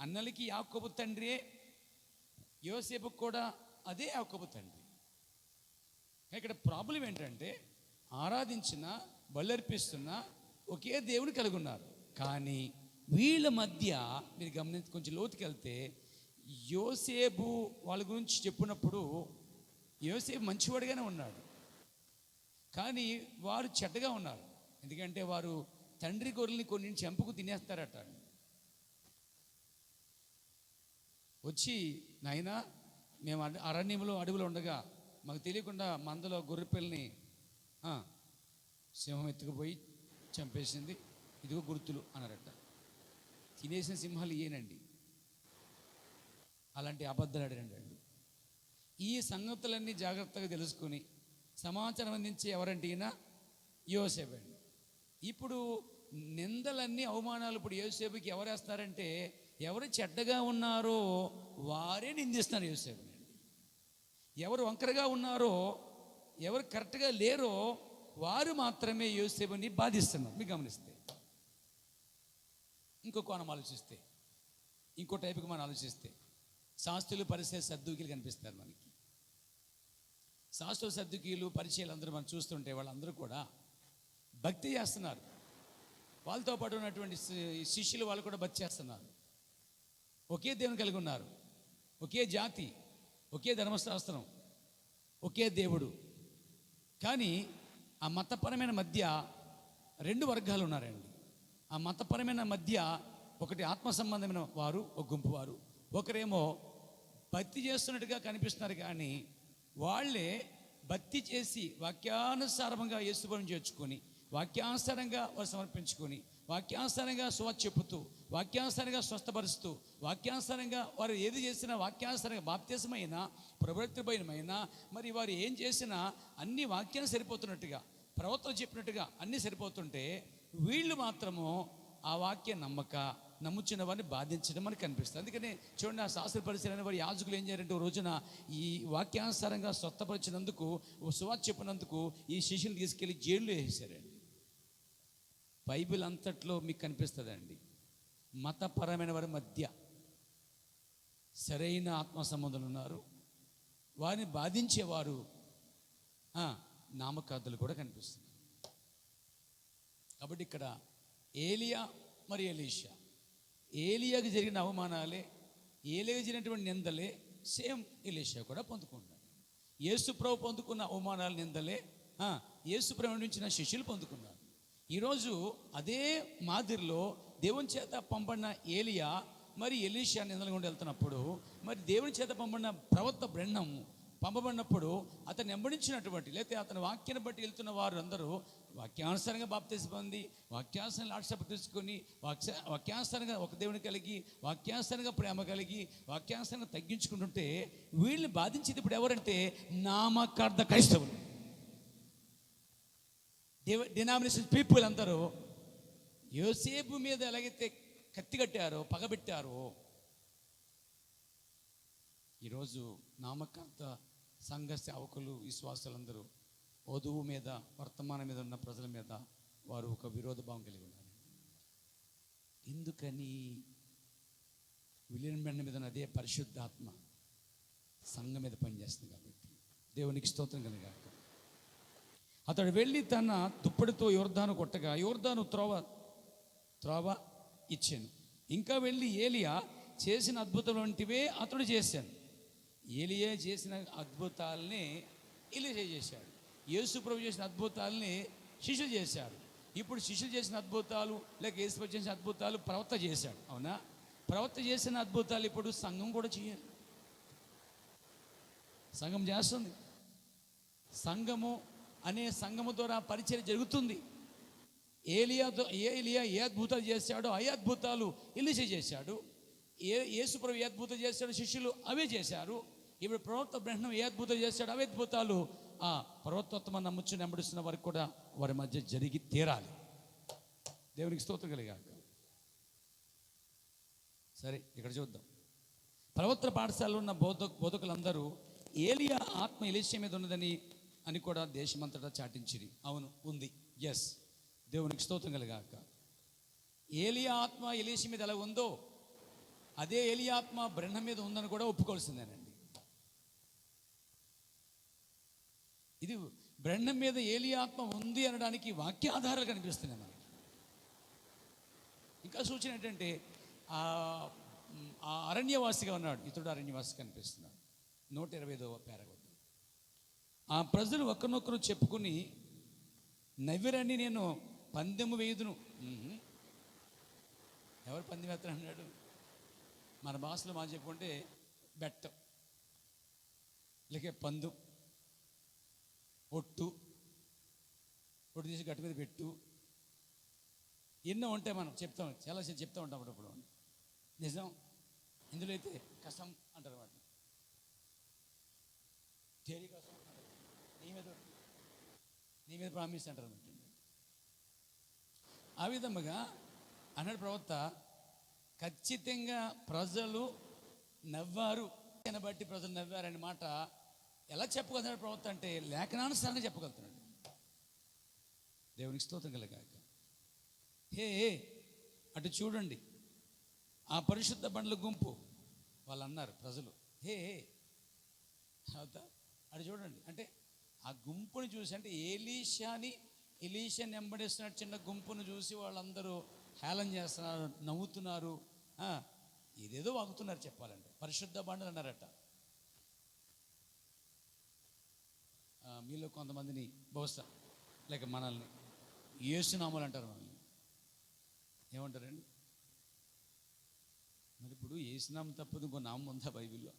అన్నలకి యాకోబు తండ్రియే, యోసేపుకి కూడా అదే యాకోబు తండ్రి. ఇక్కడ ప్రాబ్లం ఏంటంటే ఆరాధించిన బలర్పిస్తున్న ఒకే దేవుని కలిగి ఉన్నారు. కానీ వీళ్ళ మధ్య మీరు గమనించి కొంచెం లోతుకి వెళ్తే యోసేపు వాళ్ళ గురించి చెప్పినప్పుడు యోసేపు మంచివాడిగానే ఉన్నాడు, కానీ వారు చెడ్డగా ఉన్నారు. ఎందుకంటే వారు తండ్రి గొర్రెల్ని కొన్ని చెంపుకు తినేస్తారట. వచ్చి నాయనా మేము అరణ్యంలో అడవిలో ఉండగా మాకు తెలియకుండా మందలో గొర్రె పిల్లని సింహం ఎత్తుకుపోయి చంపేసింది, ఇదిగో గుర్తులు అన్నారట. తినేసిన సింహాలు ఏనండి, అలాంటి అబద్ధాలు ఆడారండి. ఈ సంగతులన్నీ జాగ్రత్తగా తెలుసుకొని సమాచారం అందించే ఎవరంటే ఈయన యోసేపు అండి. ఇప్పుడు నిందలన్నీ అవమానాలు ఇప్పుడు యోసేపుకి ఎవరు వేస్తారంటే, ఎవరు చెడ్డగా ఉన్నారో వారే నిందిస్తున్నారు యోసేపుని. ఎవరు వంకరగా ఉన్నారో, ఎవరు కరెక్ట్గా లేరో వారు మాత్రమే యోసేపుని బాధిస్తున్నారు. మీరు గమనిస్తే, ఇంకో కోణం ఆలోచిస్తే, ఇంకో టైపుకి మనం ఆలోచిస్తే, శాస్త్రులు పరిచయ సద్దుకీలు కనిపిస్తారు మనకి. శాస్త్రుల సద్దుకీలు పరిచయాలు అందరూ మనం చూస్తుంటే వాళ్ళందరూ కూడా భక్తి చేస్తున్నారు. వాళ్ళతో పాటు ఉన్నటువంటి శిష్యులు వాళ్ళు కూడా భక్తి చేస్తున్నారు. ఒకే దేవుని కలిగి ఉన్నారు, ఒకే జాతి, ఒకే ధర్మశాస్త్రం, ఒకే దేవుడు. కానీ ఆ మతపరమైన మధ్య రెండు వర్గాలు ఉన్నారండి. ఆ మతపరమైన మధ్య ఒకటి ఆత్మ సంబంధమైన వారు, ఒక గుంపు వారు. ఒకరేమో భక్తి చేస్తున్నట్టుగా కనిపిస్తున్నారు, కానీ వాళ్ళే భక్తి చేసి వాక్యానుసారంగా యేసుని చేర్చుకొని, వాక్యానుసారంగా వారు సమర్పించుకొని, వాక్యానుసారంగా సువార్త చెప్పుతూ, వాక్యానుసారంగా స్వస్థపరుస్తూ, వాక్యానుసారంగా వారు ఏది చేసినా వాక్యానుసారంగా బాప్తిసమైన ప్రవృత్తిపైనమైన మరి వారు ఏం చేసినా అన్ని వాక్యాలు సరిపోతున్నట్టుగా, ప్రవక్తలు చెప్పినట్టుగా అన్నీ సరిపోతుంటే, వీళ్ళు మాత్రము ఆ వాక్యం నమ్ముచున్న వారిని బాధించడం మనకు కనిపిస్తుంది. అందుకనే చూడండి, ఆ శాస్త్ర పరిచయాన్ని వారి యాజకులు ఏం చేయారంటే, రోజున ఈ వాక్యానుసారంగా స్వస్థపరిచినందుకు, సువార్త చెప్పినందుకు ఈ శిష్యుని తీసుకెళ్ళి జైల్లో వేసారండి. బైబిల్ అంతట్లో మీకు కనిపిస్తుందండి, మతపరమైన వారి మధ్య సరైన ఆత్మ సంబంధాలు ఉన్నారు, వారిని బాధించేవారు నామకార్థులు కూడా కనిపిస్తుంది. కాబట్టి ఇక్కడ ఏలియా మరి ఎలీషా, ఏలియాకి జరిగిన అవమానాలే, ఏలియాకి జరిగినటువంటి నిందలే సేమ్ ఎలీషా కూడా పొందుకున్నాడు. యేసుప్రభు పొందుకున్న అవమానాల నిందలే యేసుప్రభు నుంచి శిష్యులు పొందుకున్నారు. ఈరోజు అదే మాదిరిలో దేవుని చేత పంపడిన ఏలియా మరి ఎలీషా నిందల గుండా వెళ్తున్నప్పుడు, మరి దేవుని చేత పంపడిన ప్రవక్త బ్రహ్మం పంపబడినప్పుడు అతను వెంబడించినటువంటి, లేకపోతే అతని వాక్యాన్ని బట్టి వెళ్తున్న వారు అందరూ వాక్యానుసారంగా బాప్తిసం పొంది, వాక్యానుసారంగా లాడ్షప్ తీసుకొని, వాక్యానుసారంగా ఒక దేవుని కలిగి, వాక్యానుసారంగా ప్రేమ కలిగి, వాక్యానుసారంగా తగ్గించుకుంటుంటే, వీళ్ళని బాధించేది ఇప్పుడు ఎవరంటే నామకార్థ క్రైస్తవులు, డినామినేషన్ పీపుల్ అందరూ యోసేపు మీద ఎలాగైతే కత్తి కట్టారో, పగబెట్టారో, ఈరోజు నామకార్థ సంఘ సేవకులు, విశ్వాసులందరూ వధువు మీద, వర్తమానం మీద ఉన్న ప్రజల మీద వారు ఒక విరోధ భావం కలిగి ఉన్నారు. ఎందుకని? విలియం బ్రెన్నెం మీద అదే పరిశుద్ధాత్మ సంఘం మీద పనిచేస్తుంది కాబట్టి. దేవునికి స్తోత్రం కలిగాక. అతడు వెళ్ళి తన దుప్పటితో యోర్దాను కొట్టగా యోర్దాను త్రోవ ఇచ్చాను. ఇంకా వెళ్ళి ఏలియా చేసిన అద్భుతం వంటివే అతడు చేశాను. ఏలియా చేసిన అద్భుతాలని ఎలీషా చేశాడు. యేసు ప్రభు చేసిన అద్భుతాలని శిష్యులు చేశారు. ఇప్పుడు శిష్యులు చేసిన అద్భుతాలు, లేక యేసు ప్రభు చేసిన అద్భుతాలు ప్రవక్త చేశాడు. అవునా? ప్రవక్త చేసిన అద్భుతాలు ఇప్పుడు సంఘం కూడా చేయాలి. సంఘం చేస్తుంది. సంఘము అనే సంఘము ద్వారా పరిచయం జరుగుతుంది. ఏలియా ఏ అద్భుతాలు చేశాడో ఆ అద్భుతాలు ఎలీషా చేశాడు. యేసు ప్రభు ఏ అద్భుతం చేశాడో శిష్యులు అవే చేశారు. ఇప్పుడు ప్రవక్త బ్రహ్మం ఏ అద్భుతం చేశాడో అవే అద్భుతాలు ఆ ప్రవక్తత్వం నమ్ముచ్చు నెంబడిస్తున్న వారికి కూడా వారి మధ్య జరిగి తీరాలి. దేవునికి స్తోత్రం కలిగాక. సరే, ఇక్కడ చూద్దాం. ప్రవక్తల పాఠశాలలో ఉన్న బోధకులందరూ ఏలియా ఆత్మ ఎలీషా మీద ఉన్నదని అని కూడా దేశమంతటా చాటించిరి. అవును, ఉంది. ఎస్, దేవునికి స్తోత్రం కలిగాక. ఏలియా ఆత్మ ఎలీషా మీద ఎలా ఉందో అదే ఏలియా ఆత్మ బ్రహ్మం మీద ఉందని కూడా ఒప్పుకోవాల్సిందేనండి. ఇది బ్రహ్మం మీద ఏలియా ఆత్మ ఉంది అనడానికి వాక్యాధారాలు కనిపిస్తున్నాయి మనకి. ఇంకా సూచన ఏంటంటే ఆ అరణ్యవాసిగా ఉన్నాడు, ఇతడు అరణ్యవాసి కనిపిస్తున్నాడు. 125వ పారాగ్రాఫ్. ఆ ప్రజలు ఒకరినొకరు చెప్పుకుని నవ్విరని నేను పందెము వేయుదును. ఎవరు పందెం వేస్తాను అన్నాడు? మన భాషలో మా చెప్పుకుంటే బెట్టం, లేక పందు, ఒట్టు తీసి గట్టు మీద పెట్టు, ఎన్నో ఉంటాయి. మనం చెప్తాం, చాలా చెప్తూ ఉంటాం అప్పుడప్పుడు. నిజం. ఇందులో అయితే కసం అంటారు వాటిని, తేలి కసం అంటారు, నీ మీద ప్రామిస్ అంటారు అన్నట్టు. ఆ విధముగా అన్నాడు ప్రవక్త. ఖచ్చితంగా ప్రజలు నవ్వారు, బట్టి ప్రజలు నవ్వారనే మాట ఎలా చెప్పగలుగుతున్నాడు ప్రవక్త అంటే లేఖనానుసారంగా చెప్పగలుగుతున్నాడు. దేవునికి స్తోత్రం కలగాక. హే అటు చూడండి, ఆ పరిశుద్ధ బండ్ల గుంపు వాళ్ళు అన్నారు ప్రజలు, హే అవుతా అటు చూడండి అంటే ఆ గుంపుని చూసి, అంటే ఎలీషాని వెంబడిస్తున్న చిన్న గుంపును చూసి వాళ్ళందరూ హేళన చేస్తున్నారు, నవ్వుతున్నారు, ఇదేదో వాగుతున్నారు. చెప్పాలంటే పరిశుద్ధ బండలు అన్నారట. మీలో కొంతమందిని బహుశా లేక మనల్ని యేసునామాలు అంటారు. మనల్ని ఏమంటారండి? మరి ఇప్పుడు యేసునామం తప్పదు ఇంకో నామం ఉందా బైబిల్లో?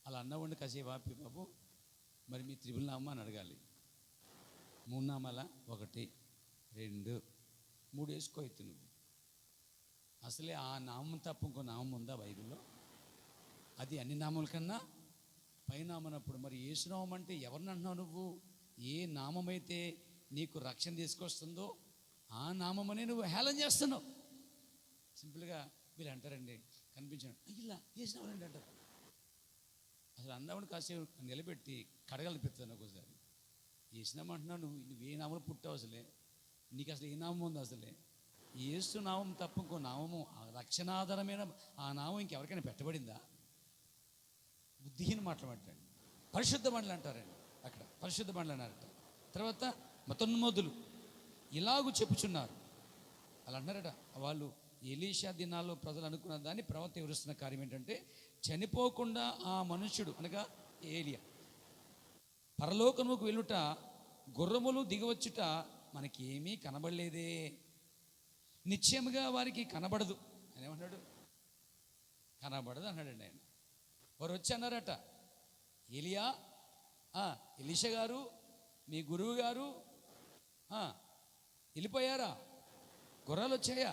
అలా అన్నవాడిని కాసేపు ఆపి, బాబు మరి మీ త్రిబుల్ నామం అని అడగాలి. 3 నామాల 1 2 3 వేసుకో ఎత్తు. నువ్వు అసలే ఆ నామం తప్ప ఇంకో నామం ఉందా బైబిల్లో? అది అన్ని నామముల కన్నా పైనామన్నప్పుడు మరి యేసునామం అంటే ఎవరిని అంటున్నావు నువ్వు? ఏ నామమైతే నీకు రక్షణ తీసుకొస్తుందో ఆ నామమనే నువ్వు హేళన చేస్తున్నావు. సింపుల్గా వీళ్ళు అంటారండి, కనిపించాడు ఇలా యేసునామం అంటారు. అసలు అన్నవాడిని కాసేపు నిలబెట్టి కడగలిపిస్తాను ఒకసారి. యేసునామం అంటున్నావు, నువ్వు ఏ నామం పుట్టావు? అసలే నీకు అసలు ఏ నామం ఉంది? అసలే యేసు నామం తప్ప ఇంకో నామము, రక్షణాధారమైన ఆ నామం ఇంకెవరికైనా పెట్టబడిందా? బుద్ధిహీన మాట్లాడండి. పరిశుద్ధ బండ్లు అంటారండి, అక్కడ పరిశుద్ధ బండ్లు అన్నారట. తర్వాత మతోన్మోదులు ఇలాగూ చెప్పుచున్నారు. అలా అంటారట. వాళ్ళు ఎలీషా దినాల్లో ప్రజలు అనుకున్న దాన్ని ప్రవక్త వివరిస్తున్న కార్యం ఏంటంటే, చనిపోకుండా ఆ మనుష్యుడు అనగా ఏలియా పరలోకముకు వెళ్ళుట, గుర్రములు దిగవచ్చుట మనకి ఏమీ కనబడలేదే, నిశ్చయముగా వారికి కనబడదు అని ఏమన్నాడు? కనబడదు అన్నాడండి ఆయన. వారు వచ్చి అన్నారట, ఎలీషా గారు, మీ గురువు గారు వెళ్ళిపోయారా? గుర్రాలు వచ్చాయా?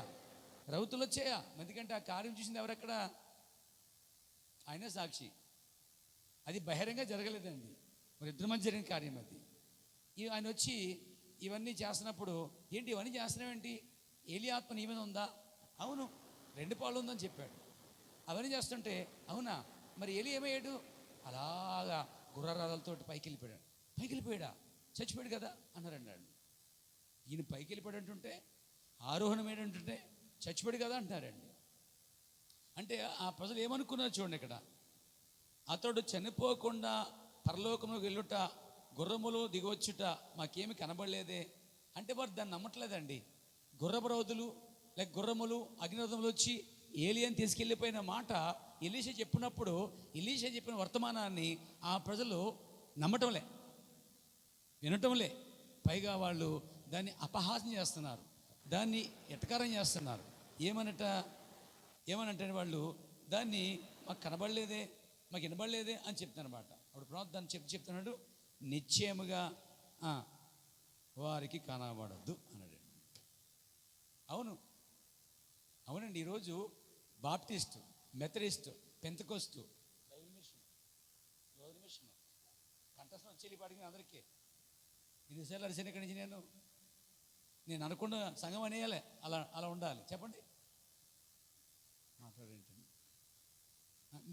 రౌతులు వచ్చాయా? ఎందుకంటే ఆ కార్యం చూసింది ఎవరక్కడ? ఆయనే సాక్షి. అది బహిరంగ జరగలేదండి, మరి ఇద్దరి మధ్య జరిగిన కార్యం అది. ఆయన వచ్చి ఇవన్నీ చేస్తున్నప్పుడు, ఏంటి ఇవన్నీ చేస్తున్నావేంటి? ఏలియా ఆత్మ నీ మీద ఉందా? అవును, 2 పాలు ఉందని చెప్పాడు. అవన్నీ చేస్తుంటే, అవునా మరి ఏలి ఏమయ్యాడు? అలాగా గుర్రరాలతో పైకి వెళ్ళిపోయాడా? చచ్చిపోయాడు కదా అన్నారండి. ఈయన పైకి వెళ్ళిపోయాడు అంటుంటే, ఆరోహణం ఏంటంటుంటే చచ్చిపోయాడు కదా అంటున్నారండి. అంటే ఆ ప్రజలు ఏమనుకున్నారు చూడండి ఇక్కడ. అతడు చనిపోకుండా పరలోకంలోకి వెళ్ళుట, గుర్రములు దిగవచ్చుట మాకేమి కనబడలేదే అంటే వారు దాన్ని నమ్మట్లేదండి. గుర్రపు రౌతులు లేక గుర్రములు అగ్నిరథములు వచ్చి ఏలియాని తీసుకెళ్ళిపోయిన మాట ఎలీషా చెప్పినప్పుడు, ఎలీషా చెప్పిన వర్తమానాన్ని ఆ ప్రజలు నమ్మటంలే, వినటంలే. పైగా వాళ్ళు దాన్ని అపహాస్యం చేస్తున్నారు, దాన్ని ఎటకారం చేస్తున్నారు. ఏమనంటే వాళ్ళు దాన్ని మాకు కనబడలేదే, మాకు వినబడలేదే అని చెప్తున్నారు అనమాట. అప్పుడు ప్రభు దాన్ని చెప్తున్నాడు, నిశ్చయముగా వారికి కనబడద్దు అన్నాడు. అవునండి. ఈరోజు బాప్టిస్టు, మెథడిస్టు, పెంతెకోస్తు, మిషన్ కంఠస్థం వచ్చి పాడిన అందరికీ ఇదిసార్లు అరిసిన ఇక్కడి నుంచి నేను అనుకున్న సంఘం అనేయాలి. అలా ఉండాలి. చెప్పండి, మాట్లాడేంటండి.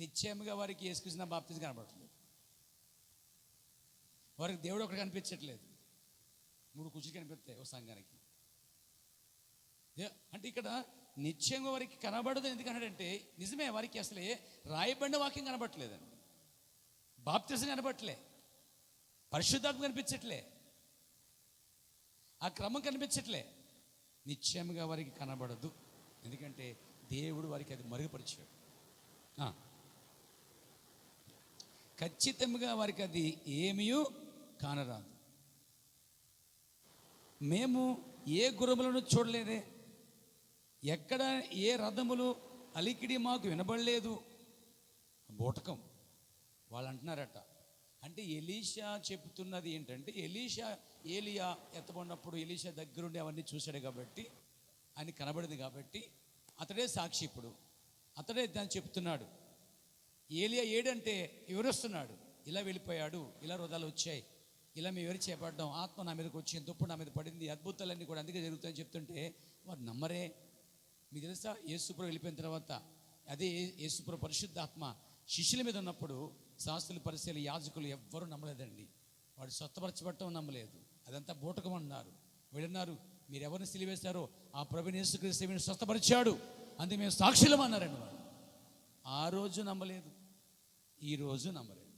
నిశ్చయముగా వారికి యేసుకృష్ణ బాప్తిజం కనబడట్లేదు, వారికి దేవుడు ఒకటి కనిపించట్లేదు. 3 కుర్చీలు కనిపిస్తాయి ఒక సంఘానికి. అంటే ఇక్కడ నిశ్చయంగా వారికి కనబడదు. ఎందుకన్నాడంటే నిజమే, వారికి అసలే రాయబడిన వాక్యం కనబడట్లేదండి, బాప్తిజం కనబడట్లే, పరిశుద్ధాత్మ కనిపించట్లే, ఆ క్రమం కనిపించట్లే. నిశ్చయంగా వారికి కనబడదు, ఎందుకంటే దేవుడు వారికి అది మరుగుపరిచాడు. ఖచ్చితంగా వారికి అది ఏమీ కానరాదు. మేము ఏ గుర్రములను చూడలేదే, ఎక్కడ ఏ రథములు అలికిడి మాకు వినబడలేదు. బూటకం వాళ్ళు అంటున్నారట. అంటే ఎలీషా చెప్తున్నది ఏంటంటే, ఏలియా ఎత్తబడినప్పుడు ఎలీషా దగ్గరుండి అవన్నీ చూశాడు కాబట్టి, ఆయన కనబడింది కాబట్టి అతడే సాక్షి. ఇప్పుడు అతడే దాన్ని చెప్తున్నాడు. ఏలియా ఏడంటే వివరిస్తున్నాడు, ఇలా వెళ్ళిపోయాడు, ఇలా హృదయాలు వచ్చాయి, ఇలా మేము ఎవరు చేపడ్డాం, ఆత్మ నా మీదకి వచ్చింది, దుప్పుడు నా మీద పడింది, అద్భుతాలన్నీ కూడా అందుకే జరుగుతాయని చెప్తుంటే వారు నమ్మరే. మీకు తెలుసా, యేసుప్రభు వెళ్ళిపోయిన తర్వాత అదే యేసుప్రభు పరిశుద్ధాత్మ శిష్యుల మీద ఉన్నప్పుడు శాస్త్రులు, పరిసయ్యులు, యాజకులు ఎవ్వరూ నమ్మలేదండి. వాడు స్వస్థపరచబడటం నమ్మలేదు. అదంతా బూటకం అన్నారు. వెళ్ళన్నారు, మీరు ఎవరిని సిలివేశారో ఆ ప్రభుని యేసుక్రీస్తు వీడిని స్వస్థపరిచాడు, అందుకే మేము సాక్షులం అన్నారండి. వాడు ఆ రోజు నమ్మలేదు, ఈ రోజు నమ్మలేదు.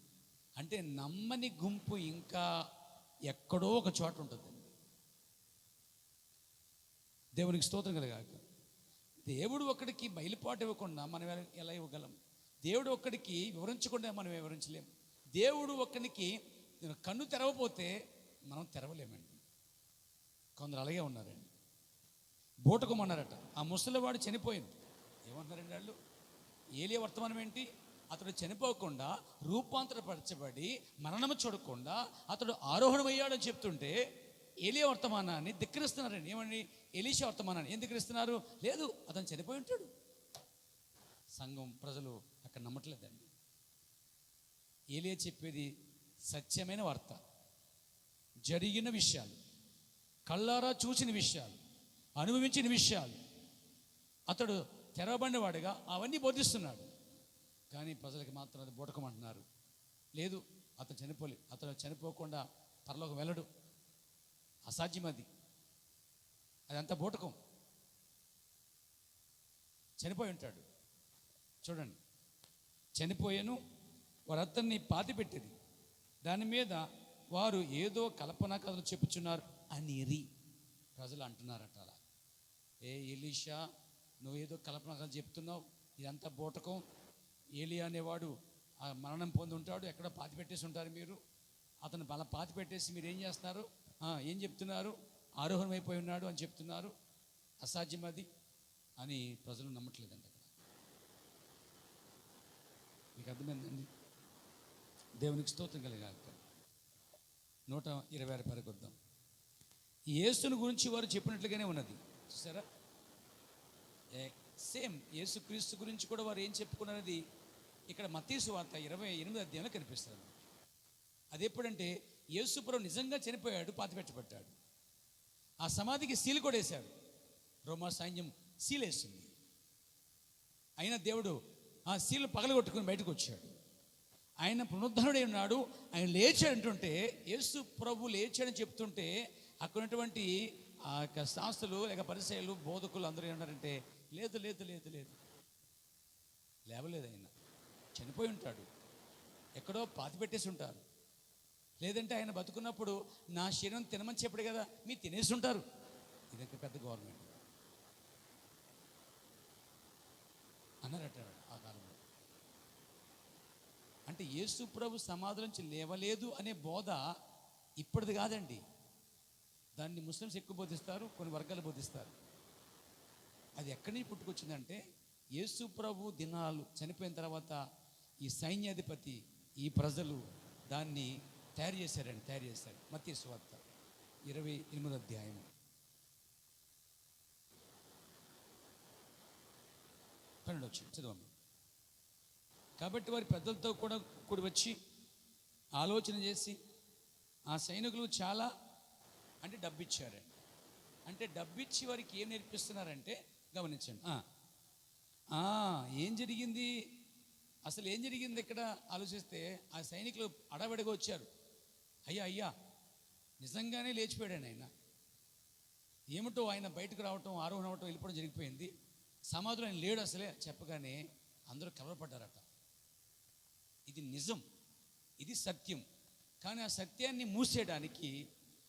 అంటే నమ్మని గుంపు ఇంకా ఎక్కడో ఒక చోట ఉంటుందండి. దేవునికి స్తోత్రం కలగాక. దేవుడు ఒక్కడికి బయలుపాటు ఇవ్వకుండా మనం ఎలా ఇవ్వగలం? దేవుడు ఒక్కడికి వివరించకుండా మనం వివరించలేము. దేవుడు ఒక్కడికి కన్ను తెరవపోతే మనం తెరవలేమండి. కొందరు అలాగే ఉన్నారండి. బూటకమన్నారట. ఆ ముసలివాడు చనిపోయింది. ఏమంటున్నారండి వాళ్ళు? ఏలియా వర్తమానం ఏంటి? అతడు చనిపోకుండా రూపాంతరపరచబడి మరణము చూడకుండా అతడు ఆరోహణమయ్యాడని చెప్తుంటే ఏలియా వర్తమానాన్ని ధిక్కరిస్తున్నారండి. ఏమండి? ఎలీషా వర్తమానాన్ని ఏం ధిక్కరిస్తున్నారు? లేదు, అతను చనిపోయి ఉంటాడు. సంఘం, ప్రజలు అక్కడ నమ్మట్లేదండి. ఏలియా చెప్పేది సత్యమైన వార్త, జరిగిన విషయాలు, కళ్ళారా చూసిన విషయాలు, అనుభవించిన విషయాలు. అతడు తెరవబడినవాడుగా అవన్నీ బోధిస్తున్నాడు. కానీ ప్రజలకి మాత్రం అది బూటకమంటున్నారు. లేదు, అతను చనిపోలేదు, అతను చనిపోకుండా పరలోకం వెళ్ళడు, అసాధ్యం అది, అదంతా బూటకం, చనిపోయి ఉంటాడు. చూడండి, చనిపోయాను, వారు అతన్ని పాతి పెట్టేది, దాని మీద వారు ఏదో కల్పనా కథలు చెప్పుచున్నారు అని ప్రజలు అంటున్నారట. అలా, ఎలీషా, నువ్వేదో కల్పనా కథలు చెప్తున్నావు, ఇదంతా బూటకం. ఏలియా అనేవాడు ఆ మరణం పొంది ఉంటాడు, ఎక్కడో పాతి పెట్టేసి ఉంటారు మీరు. అతను బల పాతి పెట్టేసి మీరు ఏం చేస్తున్నారు? ఏం చెప్తున్నారు? ఆరోహణం అయిపోయి ఉన్నాడు అని చెప్తున్నారు, అసాధ్యం అది అని ప్రజలు నమ్మట్లేదండి. అక్కడ మీకు అర్థమైందండి? దేవునికి స్తోత్రం కలిగాక. 126 పరిగొద్దాం. యేసుని గురించి వారు చెప్పినట్లుగానే ఉన్నది. చూసారా? సేమ్ యేసుక్రీస్తు గురించి కూడా వారు ఏం చెప్పుకున్నది ఇక్కడ మత్తయి సువార్త 28వ అధ్యాయంలో కనిపిస్తుంది. అది ఎప్పుడంటే యేసుప్రభు నిజంగా చనిపోయాడు, పాతిపెట్టబడ్డాడు. ఆ సమాధికి సీలు కూడా వేశాడు. రోమా సైన్యం సీలేసింది. అయినా దేవుడు ఆ సీలు పగలగొట్టుకుని బయటకు వచ్చాడు. ఆయన పునరుద్ధరణుడై ఉన్నాడు, ఆయన లేచాడు అంటుంటే, యేసు ప్రభు లేచాడని చెప్తుంటే అక్కడ ఉన్నటువంటి ఆ యొక్క శాస్త్రులు లేక పరిసయ్యులు, బోధకులు అందరూ ఏమన్నారంటే, లేదు లేదు లేదు లేదు, లేవలేదు, ఆయన చనిపోయి ఉంటాడు, ఎక్కడో పాతి పెట్టేసి ఉంటారు. లేదంటే ఆయన బతుకున్నప్పుడు నా శరీరం తినమని చెప్పాడు కదా, మీరు తినేసి ఉంటారు. ఇదొక పెద్ద గవర్నమెంట్ అన్నారట ఆ కాలంలో. అంటే యేసు ప్రభు సమాధి నుంచి లేవలేదు అనే బోధ ఇప్పటిది కాదండి. దాన్ని ముస్లిమ్స్ ఎక్కువ బోధిస్తారు, కొన్ని వర్గాలు బోధిస్తారు. అది ఎక్కడి నుంచి పుట్టుకొచ్చిందంటే, యేసు ప్రభు దినాలు చనిపోయిన తర్వాత ఈ సైన్యాధిపతి, ఈ ప్రజలు దాన్ని తయారు చేశారు. మత్తయి సువార్త 28వ అధ్యాయం. చదవమ్మా. కాబట్టి వారి పెద్దలతో కూడా కూడి వచ్చి ఆలోచన చేసి ఆ సైనికులు చాలా అంటే డబ్బిచ్చారండి. అంటే డబ్బిచ్చి వారికి ఏం నేర్పిస్తున్నారంటే, గమనించండి. ఏం జరిగింది, అసలు ఏం జరిగింది ఇక్కడ ఆలోచిస్తే, ఆ సైనికులు అడవిడిగా వచ్చారు. అయ్యా నిజంగానే లేచిపోయాడు ఆయన. ఏమిటో ఆయన బయటకు రావటం, ఆరోహణ అవటం, వెళ్ళిపోవడం జరిగిపోయింది. సమాధిలో ఆయన లేడు అసలే చెప్పగానే అందరూ కలవరపడ్డారట. ఇది నిజం, ఇది సత్యం. కానీ ఆ సత్యాన్ని మూసేయడానికి,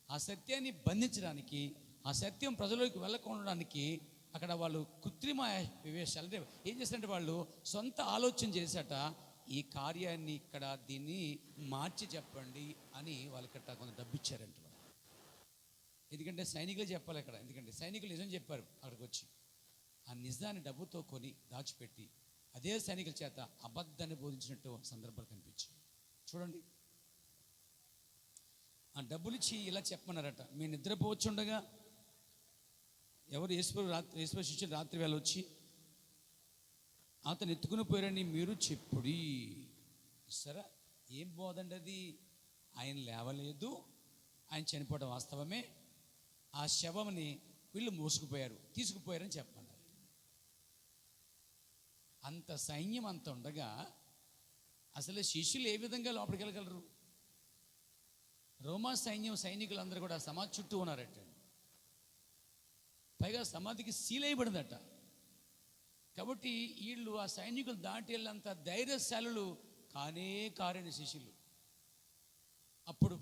ఆ సత్యాన్ని బంధించడానికి, ఆ సత్యం ప్రజల్లోకి వెళ్ళకుండడానికి అక్కడ వాళ్ళు కృత్రిమ వివేశాలు అంటే ఏం చేశారంటే, వాళ్ళు సొంత ఆలోచన చేశాట, ఈ కార్యాన్ని ఇక్కడ దీన్ని మార్చి చెప్పండి అని వాళ్ళకట్ట కొంత డబ్బు ఇచ్చారంట. ఎందుకంటే సైనికులు చెప్పాలి అక్కడ, ఎందుకంటే సైనికులు నిజం చెప్పారు. అక్కడికి వచ్చి ఆ నిజాన్ని డబ్బుతో కొని దాచిపెట్టి అదే సైనికుల చేత అబద్ధాన్ని బోధించినట్టు సందర్భాలు కనిపించాయి. చూడండి, ఆ డబ్బులు ఇచ్చి ఇలా చెప్పమన్నారట, మీరు నిద్రపోవచ్చుండగా ఎవరు యేసు శిష్యులు రాత్రి వేళ వచ్చి అతను ఎత్తుకుని పోయారని మీరు చెప్పుడి. సరే, ఏం బోధండి అది? ఆయన లేవలేదు, ఆయన చనిపోవడం వాస్తవమే. ఆ శవంని వీళ్ళు మోసుకుపోయారు, తీసుకుపోయారని చెప్పమన్నారు. అంత సైన్యం అంత ఉండగా అసలు శిష్యులు ఏ విధంగా లోపలికి వెళ్ళగలరు? రోమా సైనికులందరూ కూడా సమాధి చుట్టూ ఉన్నారట. పైగా సమాధికి సీల్ అయ్యబడిందట. కాబట్టి వీళ్ళు ఆ సైనికులు దాటి వెళ్ళంత ధైర్యశాలులు కారని శిష్యులు. అప్పుడు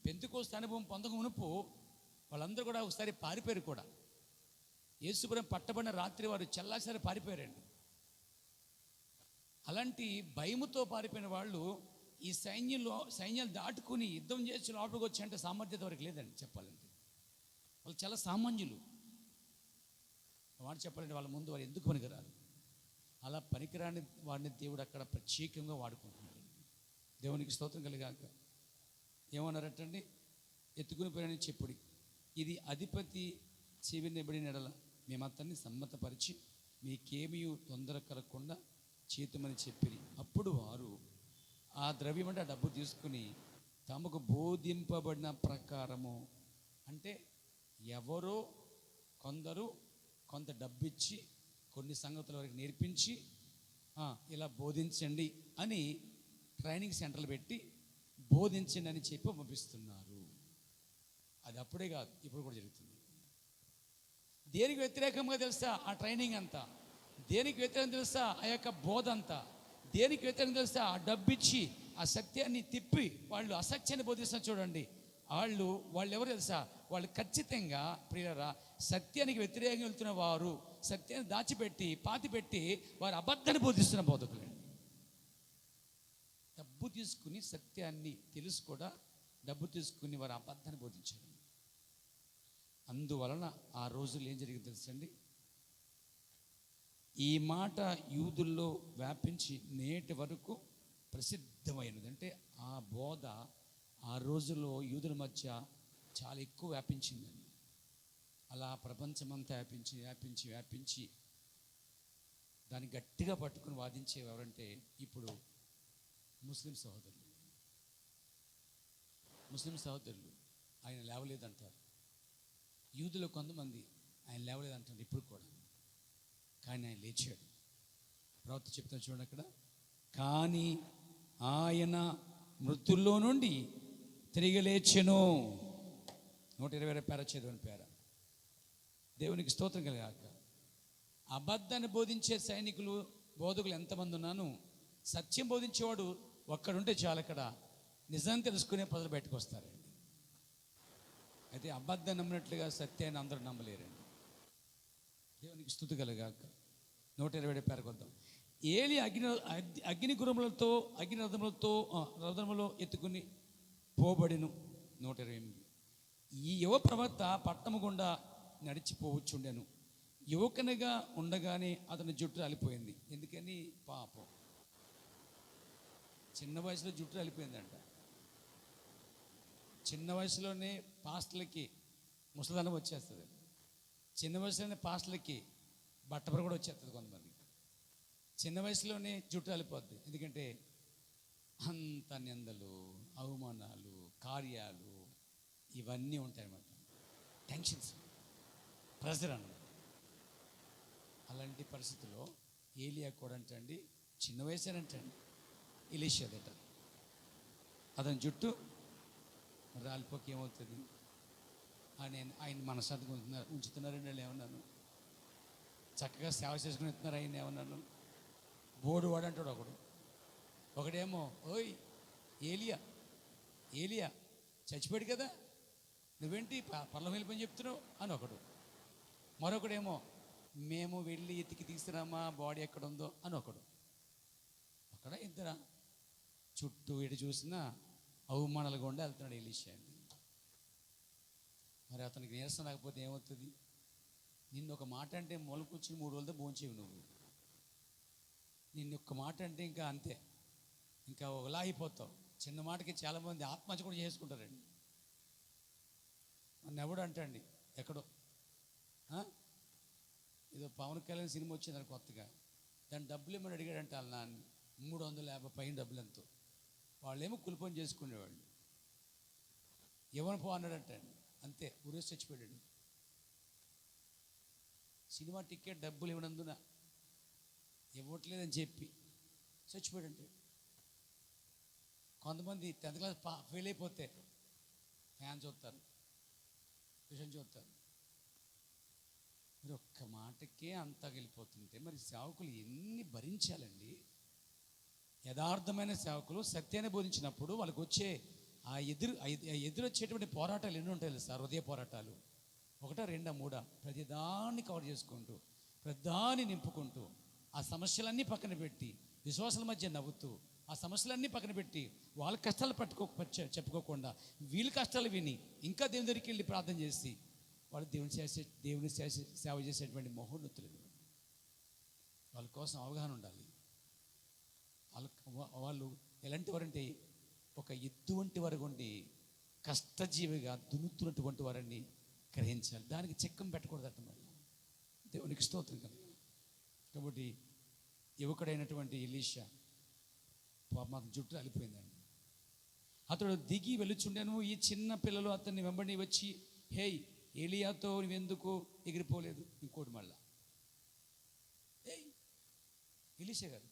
పెంతెకోస్తు అనుభవం పొందక మునుపు వాళ్ళందరూ కూడా ఒకసారి పారిపోయారు కూడా. యేసుపురం పట్టబడిన రాత్రి వారు చల్లాసారి పారిపోయారండి. అలాంటి భయముతో పారిపోయిన వాళ్ళు ఈ సైన్యాలు దాటుకుని యుద్ధం చేసి లోపలికి వచ్చేంత సామర్థ్యత వరకు లేదండి. చెప్పాలంటే వాళ్ళు చాలా సామాన్యులు. వాడు చెప్పాలంటే వాళ్ళ ముందు వారు ఎందుకు పనికిరారు. అలా పనికిరాని వాడిని దేవుడు అక్కడ ప్రత్యేకంగా వాడుకుంటున్నాడు. దేవునికి స్తోత్రం కలిగాక. ఏమన్నారటండి? ఎత్తుకుని పోయినని చెప్పుడి, ఇది అధిపతి చెవినిబడిన ఎడల మేమంతన్ని సమ్మతపరిచి మీకేమీ తొందర కలగకుండా చేతుమని చెప్పిరి. అప్పుడు వారు ఆ ద్రవ్యం అంటే ఆ డబ్బు తీసుకుని తమకు బోధింపబడిన ప్రకారము, అంటే ఎవరో కొందరు కొంత డబ్బు ఇచ్చి కొన్ని సంగతుల వరకు నేర్పించి ఇలా బోధించండి అని ట్రైనింగ్ సెంటర్లు పెట్టి బోధించండి అని చెప్పి పంపిస్తున్నారు. అది అప్పుడే కాదు, ఇప్పుడు కూడా జరుగుతుంది. దేనికి వ్యతిరేకంగా తెలుసా ఆ ట్రైనింగ్ అంతా? దేనికి వ్యతిరేకం తెలుసా ఆ యొక్క బోధ అంతా? దేనికి వ్యతిరేకం తెలుసా ఆ డబ్బిచ్చి ఆ సత్యాన్ని తిప్పి వాళ్ళు అసత్యాన్ని బోధిస్తారు చూడండి. వాళ్ళు ఎవరు తెలుసా? వాళ్ళు ఖచ్చితంగా ప్రియులరా సత్యానికి వ్యతిరేకంగా వెళ్తున్న వారు, సత్యాన్ని దాచిపెట్టి పాతిపెట్టి వారు అబద్ధాన్ని బోధిస్తున్న బోధకులండి. డబ్బు తీసుకుని సత్యాన్ని తెలుసు కూడా డబ్బు తీసుకుని వారు అబద్ధాన్ని బోధించారు. అందువలన ఆ రోజుల్లో ఏం జరిగింది తెలుసండి? ఈ మాట యూదుల్లో వ్యాపించి నేటి వరకు ప్రసిద్ధమైనది. అంటే ఆ బోధ ఆ రోజుల్లో యూదుల మధ్య చాలా ఎక్కువ వ్యాపించిందండి. అలా ప్రపంచమంతా వ్యాపించి దాన్ని గట్టిగా పట్టుకుని వాదించేవి ఎవరంటే ఇప్పుడు ముస్లిం సహోదరులు ఆయన లేవలేదంటారు. యూదులో కొంతమంది ఆయన లేవలేదంటారు ఇప్పుడు కూడా. కానీ ఆయన లేచాడు. ప్రవక్త చెప్తాను చూడండి అక్కడ, కానీ ఆయన మృతుల్లో నుండి తిరిగి లేచెను. 120 పేర చదివిన పేర. దేవునికి స్తోత్రం కలిగాక. అబద్ధాన్ని బోధించే బోధకులు ఎంతమంది ఉన్నాను, సత్యం బోధించేవాడు ఒక్కడుంటే చాలు. అక్కడ నిజం తెలుసుకునే ప్రజలు బయటకు వస్తారండి. అయితే అబద్ధం నమ్మినట్లుగా సత్యాన్ని అందరూ నమ్మలేరండి. దేవునికి స్తుతి కలుగాక. 120 పేరకు వద్దాం. ఏలి అగ్ని రథములో ఎత్తుకుని పోబడిను. 128. ఈ యువ ప్రవక్త పట్టణము గుండా నడిచిపోవచ్చుండెను. యువకునిగా ఉండగానే అతని జుట్టు రాలిపోయింది. ఎందుకని? పాపం. చిన్న వయసులో జుట్టు రాలిపోయిందంట. చిన్న వయసులోనే పాస్టర్లకి ముసలిదనం వచ్చేస్తుంది. చిన్న వయసులోనే పాస్టర్లకి బట్టపర కూడా వచ్చేస్తుంది. కొంతమందికి చిన్న వయసులోనే జుట్టు రాలిపోద్ది. ఎందుకంటే అంత నిందలు, అవమానాలు, కార్యాలు ఇవన్నీ ఉంటాయన్నమాట. టెన్షన్స్, ప్రెజర్ అన్నమాట. అలాంటి పరిస్థితుల్లో ఏలియా కూడా అంటండి, చిన్న వయసేనంటండి, ఎలీషాదట. అతని జుట్టు రాలిపోక ఏమవుతుంది? ఆయన మనశ్శాంతిగా ఉంచుతున్నారండి. వాళ్ళు ఏమన్నాను, చక్కగా సేవ చేసుకుని ఇస్తున్నారు. ఆయన ఏమన్నాను, బోడు వాడు అంటాడు ఒకడేమో, ఓయ్ ఏలియా చచ్చిపోయాడు కదా, నువ్వేంటి పర్లం వెళ్ళిపోయి చెప్తున్నావు అని ఒకడు. మరొకడేమో, మేము వెళ్ళి ఎత్తికి తీసుకురామా, బాడీ ఎక్కడ ఉందో అని ఒకడు. ఇద్దరా చుట్టూ ఎటు చూసినా అవమానాలు గుండా వెళ్తున్నాడు ఎలీషా అండి. మరి అతనికి నీరసం లేకపోతే ఏమవుతుంది? నిన్ను ఒక మాట అంటే మొలకొచ్చి 3 రోజులతో భోంచేవి నువ్వు. నిన్ను ఒక్క మాట అంటే ఇంకా అంతే, ఇంకా ఒకలా అయిపోతావు. చిన్న మాటకి చాలామంది ఆత్మహత్య కూడా చేసుకుంటారండి. నన్ను ఎవడు అంటండి ఎక్కడో ఏదో పవన్ కళ్యాణ్ సినిమా వచ్చిందని కొత్తగా, దాని డబ్బులు ఏమని అడిగాడంటే వాళ్ళ నాన్న 350 పైన డబ్బులు ఎంతో. వాళ్ళేమో కులిపని చేసుకునేవాళ్ళు. ఎవరు పో అన్నాడంటే అంతే, ఊరేసి చచ్చిపోయాడు. సినిమా టికెట్ డబ్బులు ఇవ్వనందున ఇవ్వట్లేదని చెప్పి చచ్చిపోయాడంటే. కొంతమంది 10th క్లాస్ ఫెయిల్ అయిపోతే ఫ్యాన్ చూస్తారు, ట్యూషన్ చూస్తారు. మరి ఒక్క మాటకే అంతా వెళ్ళిపోతుంటే మరి సేవకులు ఎన్ని భరించాలండి? యథార్థమైన సేవకులు సత్యాన్ని బోధించినప్పుడు వాళ్ళకి వచ్చే ఆ ఎదురొచ్చేటువంటి పోరాటాలు ఎన్ని ఉంటాయి సార్? హృదయ పోరాటాలు 1, 2, 3 ప్రతిదాన్ని కవర్ చేసుకుంటూ ప్రతిదాన్ని నింపుకుంటూ ఆ సమస్యలన్నీ పక్కన పెట్టి విశ్వాసాల మధ్య నవ్వుతూ ఆ సమస్యలన్నీ పక్కన పెట్టి వాళ్ళ కష్టాలు చెప్పుకోకుండా వీళ్ళ కష్టాలు విని ఇంకా దేవుని దగ్గరికి వెళ్ళి ప్రార్థన చేసి వాళ్ళు దేవుని సేవ చేసేటువంటి మహోన్నతులు. వాళ్ళ కోసం అవగాహన ఉండాలి. వాళ్ళు ఎలాంటి వారంటే ఒక ఎద్దు వంటి వారు ఉండి కష్టజీవిగా దున్నుతున్నటువంటి వారిని గ్రహించాలి. దానికి చిక్కం పెట్టకూడదట. మళ్ళీ దేవునికి స్తోత్రం కదా. కాబట్టి యువకుడైనటువంటి ఎలీషా మాకు జుట్టు అలిపోయిందండి. అతడు దిగి వెలుచుండెను. ఈ చిన్న పిల్లలు అతన్ని వెంబడి వచ్చి, హే ఏలియాతో నువ్వెందుకు ఎగిరిపోలేదు? ఇంకోటి మళ్ళా, ఏయ్ ఎలీషా గారు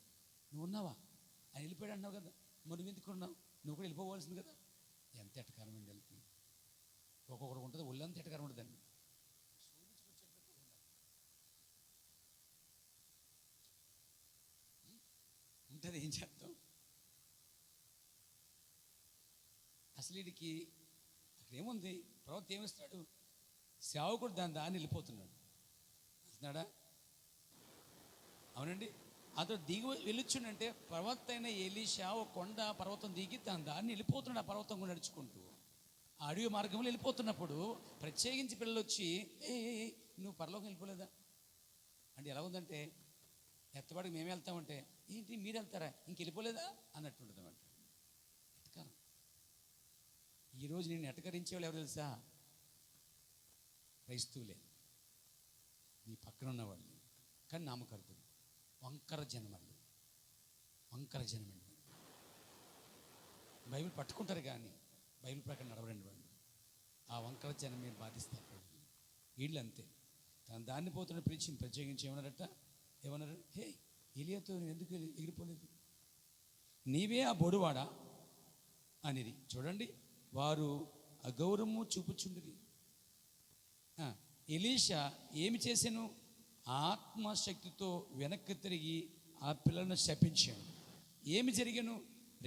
నువ్వు ఉన్నావా? ఆయన వెళ్ళిపోయాడు అన్నావు కదా, మరి నువ్వు ఎందుకు ఉన్నావు? నువ్వు కూడా వెళ్ళిపోవాల్సింది కదా. ఎంత ఎటకారం అండి వెళ్ళి. ఒక్కొక్కరు ఉంటుంది ఒళ్ళంత ఎటకారం ఉంటుందండి. ఉంటుంది, ఏం చేస్తాం? అసలు వీడికి అక్కడ ఏముంది? ప్రవక్త ఏమిస్తాడు? సేవకుడు దాన్ని వెళ్ళిపోతున్నాడు అంటున్నాడా? అవునండి. అతడు దిగి వెళ్ళొచ్చుండంటే పర్వత అయిన ఎలీషా ఒక కొండ పర్వతం దిగి దాన్ని వెళ్ళిపోతున్నాడు. ఆ పర్వతం కూడా నడుచుకుంటూ ఆ అడవి మార్గంలో వెళ్ళిపోతున్నప్పుడు ప్రత్యేకించి పిల్లలు వచ్చి, ఏ నువ్వు పరలోకం వెళ్ళిపోలేదా అంటే ఎలా ఉందంటే, ఎత్తబాడికి మేము వెళ్తామంటే ఏంటి మీరు వెళ్తారా ఇంక వెళ్ళిపోలేదా అన్నట్టుంటుంది అన్నమాట. ఎటకారం. ఈరోజు నేను ఎటకరించేవాళ్ళు ఎవరు తెలుసా? క్రైస్తవులే, నీ పక్కన ఉన్నవాళ్ళు. కానీ నామకర్తలు వంకర జనమండి. బైబిల్ పట్టుకుంటారు కానీ బైబిల్ ప్రకారం నడవడండి వాళ్ళు. ఆ వంకర జనం మీరు బాధిస్తారు. వీళ్ళు అంతే. దాన్ని పోతున్న పిలిచి ప్రత్యేకించి ఏమన్నారు? హే ఏలియాతో నువ్వు ఎందుకు ఎగిరిపోలేదు? నీవే ఆ బొడువాడా అనేది. చూడండి, వారు అగౌరవము చూపుచుండిరి. ఎలీషా ఏమి చేశాను? ఆత్మశక్తితో వెనక్కి తిరిగి ఆ పిల్లలను శపించాను. ఏమి జరిగాను?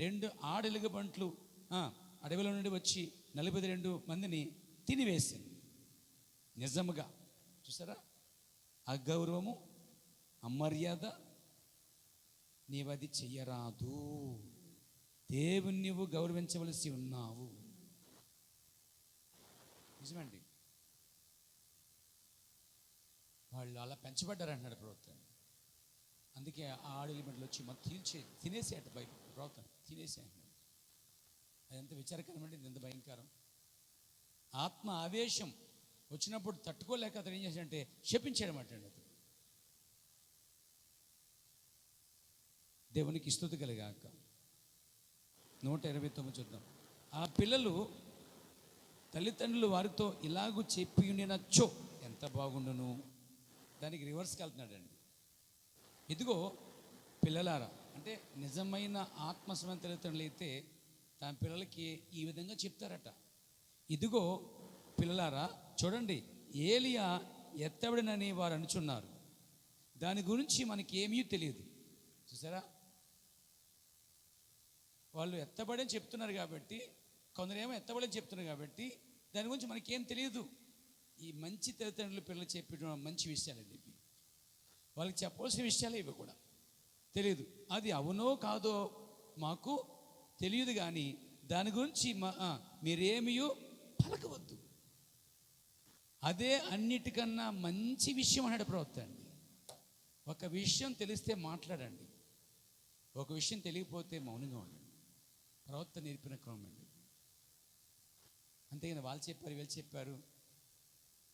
2 ఆడెలుగుబంట్లు అడవిలో నుండి వచ్చి 42 మందిని తినివేశాను. నిజముగా చూసారా? అగౌరవము, అమర్యాద నీవది చెయ్యరాదు. దేవుని నువ్వు గౌరవించవలసి ఉన్నావు. నిజమండి. వాళ్ళు అలా పెంచబడ్డారు అంటున్నాడు ప్రవక్త. అందుకే ఆ ఆడెలిమెంట్లు వచ్చి మొత్తం తినేసేట బయట ప్రవక్త తినేసే అంటున్నాడు. అది ఎంత విచారకరమంటే, ఇది ఎంత భయంకరం. ఆత్మ ఆవేశం వచ్చినప్పుడు తట్టుకోలేక అతను ఏం చేశాడంటే శపించాడన్నమాట. అతను దేవునికి స్తుతి కలిగాక. 129 చూద్దాం. ఆ పిల్లలు తల్లిదండ్రులు వారితో ఇలాగూ చెప్పి ఉండినచ్చో ఎంత బాగుండును. దానికి రివర్స్కి వెళ్తున్నాడండి. ఇదిగో పిల్లలారా, అంటే నిజమైన ఆత్మస్వరం తల్లిదండ్రులు అయితే తన పిల్లలకి ఈ విధంగా చెప్తారట. ఇదిగో పిల్లలారా, చూడండి, ఏలియా ఎత్తబడినని వారు అనుచున్నారు. దాని గురించి మనకి ఏమీ తెలియదు. చూసారా? వాళ్ళు ఎత్తబడని చెప్తున్నారు కాబట్టి, కొందరేమో ఎత్తబడని చెప్తున్నారు కాబట్టి దాని గురించి మనకేం తెలియదు. ఈ మంచి తల్లిదండ్రులు పిల్లలు చెప్పడం మంచి విషయాలండి ఇవి. వాళ్ళకి చెప్పవలసిన విషయాలే ఇవి కూడా. తెలియదు, అది అవునో కాదో మాకు తెలియదు, కానీ దాని గురించి మీరేమీ పలకవద్దు. అదే అన్నిటికన్నా మంచి విషయం అన్నాడు ప్రవక్త అండి. ఒక విషయం తెలిస్తే మాట్లాడండి, ఒక విషయం తెలియకపోతే మౌనంగా ఉండండి. ప్రవక్త నేర్పిన క్రమం అండి. అంతేగాని వాళ్ళు చెప్పారు వీళ్ళు చెప్పారు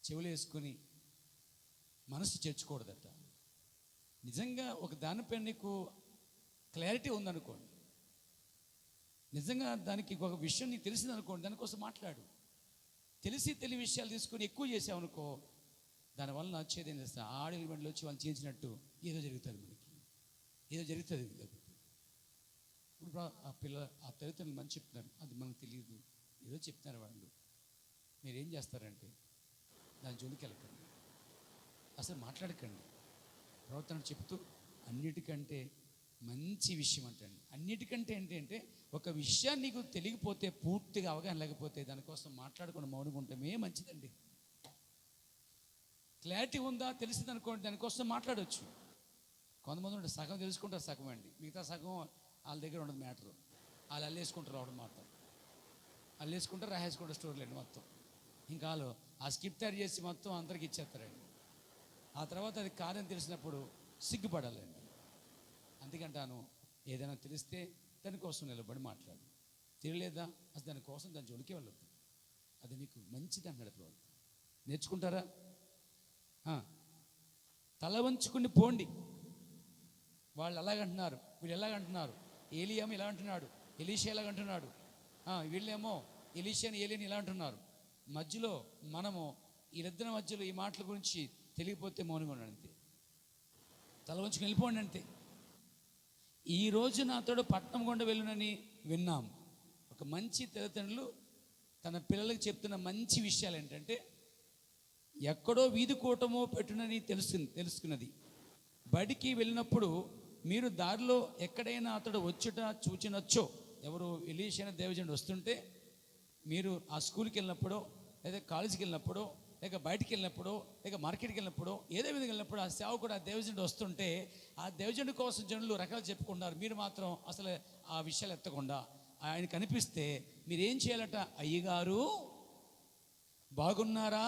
చెవులు వేసుకొని మనసు చేర్చుకూడదట. నిజంగా ఒక దానిపై నీకు క్లారిటీ ఉందనుకోండి, నిజంగా దానికి ఒక విషయం నీకు తెలిసిందనుకోండి, దానికోసం మాట్లాడు. తెలియ విషయాలు తీసుకొని ఎక్కువ చేసావనుకో దానివల్ల వచ్చేది ఏం చేస్తా ఆడేళ్ళ బండిలో వచ్చి వాళ్ళు చేయించినట్టు ఏదో జరుగుతుంది, మనకి ఏదో జరుగుతుంది. ఇప్పుడు ఆ తల్లిదండ్రులు మంచి చెప్తున్నారు, అది మనకు తెలియదు, ఏదో చెప్తున్నారు వాళ్ళు. మీరేం చేస్తారంటే దాని జోలికి వెళ్ళకండి, అసలు మాట్లాడకండి. ప్రవర్తన చెప్తూ అన్నిటికంటే మంచి విషయం అంటండి. అన్నిటికంటే ఏంటంటే ఒక విషయాన్ని నీకు తెలియకపోతే, పూర్తిగా అవగాహన లేకపోతే దానికోసం మాట్లాడుకుని మౌనంగా ఉండటమే మంచిదండి. క్లారిటీ ఉందా తెలిసింది అనుకోండి, దానికోసం మాట్లాడవచ్చు. కొంతమంది ఉంటే సగం తెలుసుకుంటారు, సగం అండి, మిగతా సగం వాళ్ళ దగ్గర ఉండదు మ్యాటరు. వాళ్ళు అల్లేసుకుంటారు, రావడం మాత్రం అల్లేసుకుంటారు, రాసేసుకుంటారు స్టోరీలు అండి మొత్తం. ఇంకా వాళ్ళు ఆ స్కిప్ తయారు చేసి మొత్తం అందరికి ఇచ్చేస్తారండి. ఆ తర్వాత అది కాదని తెలిసినప్పుడు సిగ్గుపడాలండి. అందుకంటాను, ఏదైనా తెలిస్తే దానికోసం నిలబడి మాట్లాడు. తెలియలేదా అసలు దానికోసం దాని జోలికి వెళ్ళొద్దు, అది నీకు మంచిది అన్నాడు ప్రభు. నేర్చుకుంటారా? తల వంచుకుని పోండి. వాళ్ళు అలాగంటున్నారు, వీళ్ళు ఎలాగంటున్నారు, ఏలియాము ఇలా అంటున్నాడు, ఎలీషా ఎలాగంటున్నాడు, వీళ్ళేమో ఎలీషాని ఏలియాని ఇలా అంటున్నారు. మధ్యలో మనము వీళ్ళిద్దరి మధ్యలో ఈ మాటల గురించి తెలియకపోతే మౌనంగా ఉండండి అంతే, తల వంచుకుని వెళ్ళిపోండి అంతే. ఈరోజు నాతోడు పట్నం గుండా వెళ్ళునని విన్నాం. ఒక మంచి తల్లిదండ్రులు తన పిల్లలకు చెప్తున్న మంచి విషయాలు ఏంటంటే, ఎక్కడో వీధి కూటమో పెట్టునని తెలుసుకున్నది. బడికి వెళ్ళినప్పుడు మీరు దారిలో ఎక్కడైనా అతడు వచ్చుట చూచినచ్చో, ఎవరు ఎలీషా దేవజనుడు వస్తుంటే మీరు ఆ స్కూల్కి వెళ్ళినప్పుడో, లేదా కాలేజీకి వెళ్ళినప్పుడో, లేక బయటికి వెళ్ళినప్పుడు, లేక మార్కెట్కి వెళ్ళినప్పుడు, ఏదో విధంగా వెళ్ళినప్పుడు ఆ సేవకుడు ఆ దేవజనుడు వస్తుంటే ఆ దేవజనుడి కోసం జనులు రకాలు చెప్పుకుంటారు. మీరు మాత్రం అసలు ఆ విషయాలు ఎత్తకుండా ఆయన కనిపిస్తే మీరేం చేయాలట, అయ్యగారు బాగున్నారా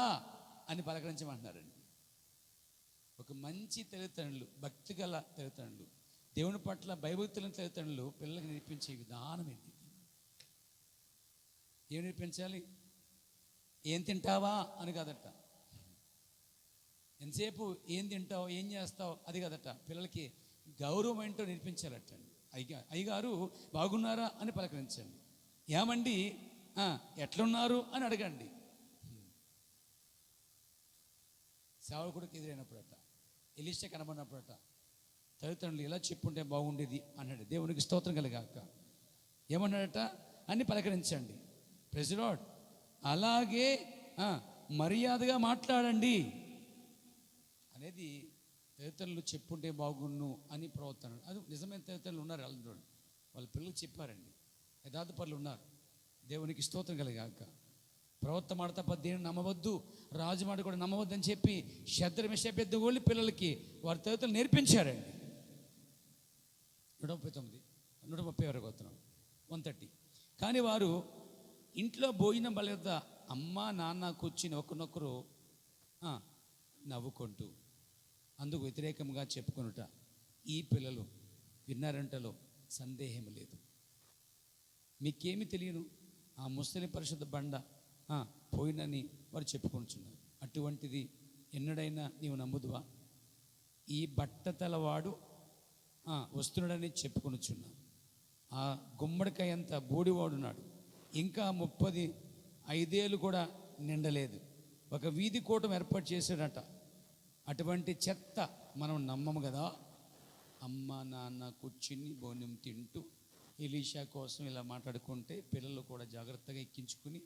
అని పలకరించమంటున్నారండి. ఒక మంచి తల్లిదండ్రులు, భక్తి గల తల్లిదండ్రులు, దేవుని పట్ల భయభక్తుల తల్లిదండ్రులు పిల్లలకు నేర్పించే విధానం ఏంటి? ఏం నేర్పించాలి? ఏం తింటావా అని కాదట, ఎంతసేపు ఏం తింటావు, ఏం చేస్తావు అది కాదట. పిల్లలకి గౌరవం ఏంటో నేర్పించాలటండి. అయ్యగారు బాగున్నారా అని పలకరించండి. ఏమండి ఎట్లున్నారు అని అడగండి. సేవకుడికి ఎదురైనప్పుడట, ఎలీషా కనబడినప్పుడట, తల్లిదండ్రులు ఇలా చెప్పుంటే బాగుండేది అన్నాడు. దేవునికి స్తోత్రం కలిగాక. ఏమన్నాడట? అన్ని పలకరించండి. Praise the lord. అలాగే మర్యాదగా మాట్లాడండి అనేది తల్లిదండ్రులు చెప్పుంటే బాగుండు అని ప్రవర్తన. అది నిజమైన తల్లిదండ్రులు ఉన్నారు, వాళ్ళ పిల్లలు చెప్పారండి, యథార్థ పనులు ఉన్నారు. దేవునికి స్తోత్రం కలిగాక. ప్రవర్త మాట తప్ప దేని నమ్మవద్దు, రాజు మాట కూడా నమ్మవద్దు అని చెప్పి శద్రమిషపెద్ద వాళ్ళు పిల్లలకి వారి తల్లిదండ్రులు నేర్పించారండి. 139, 130 వరకు వస్తున్నాం, 130. కానీ వారు ఇంట్లో భోజనం బలెద్ద అమ్మ నాన్న కూర్చుని ఒకరినొకరు నవ్వుకుంటూ అందుకు వ్యతిరేకంగా చెప్పుకొనుట ఈ పిల్లలు విన్నారంటలో సందేహం లేదు. మీకేమి తెలియను, ఆ ముసలి పరిశుద్ధ బండ పోయినని వారు చెప్పుకొనుచున్నారు. అటువంటిది ఎన్నడైనా నీవు నమ్ముదువా? ఈ బట్టతలవాడు వస్తున్నాడని చెప్పుకొనుచున్నారు. ఆ గుమ్మడికాయ అంత బూడివాడున్నాడు, ఇంకా 35 ఏళ్ళు కూడా నిండలేదు, ఒక వీధి కూటం ఏర్పాటు చేశాడట. అటువంటి చెత్త మనం నమ్మము కదా. అమ్మ నాన్న కూర్చుని భోజనం తింటూ ఎలీషా కోసం ఇలా మాట్లాడుకుంటే పిల్లలు కూడా జాగ్రత్తగా ఎక్కించుకుని,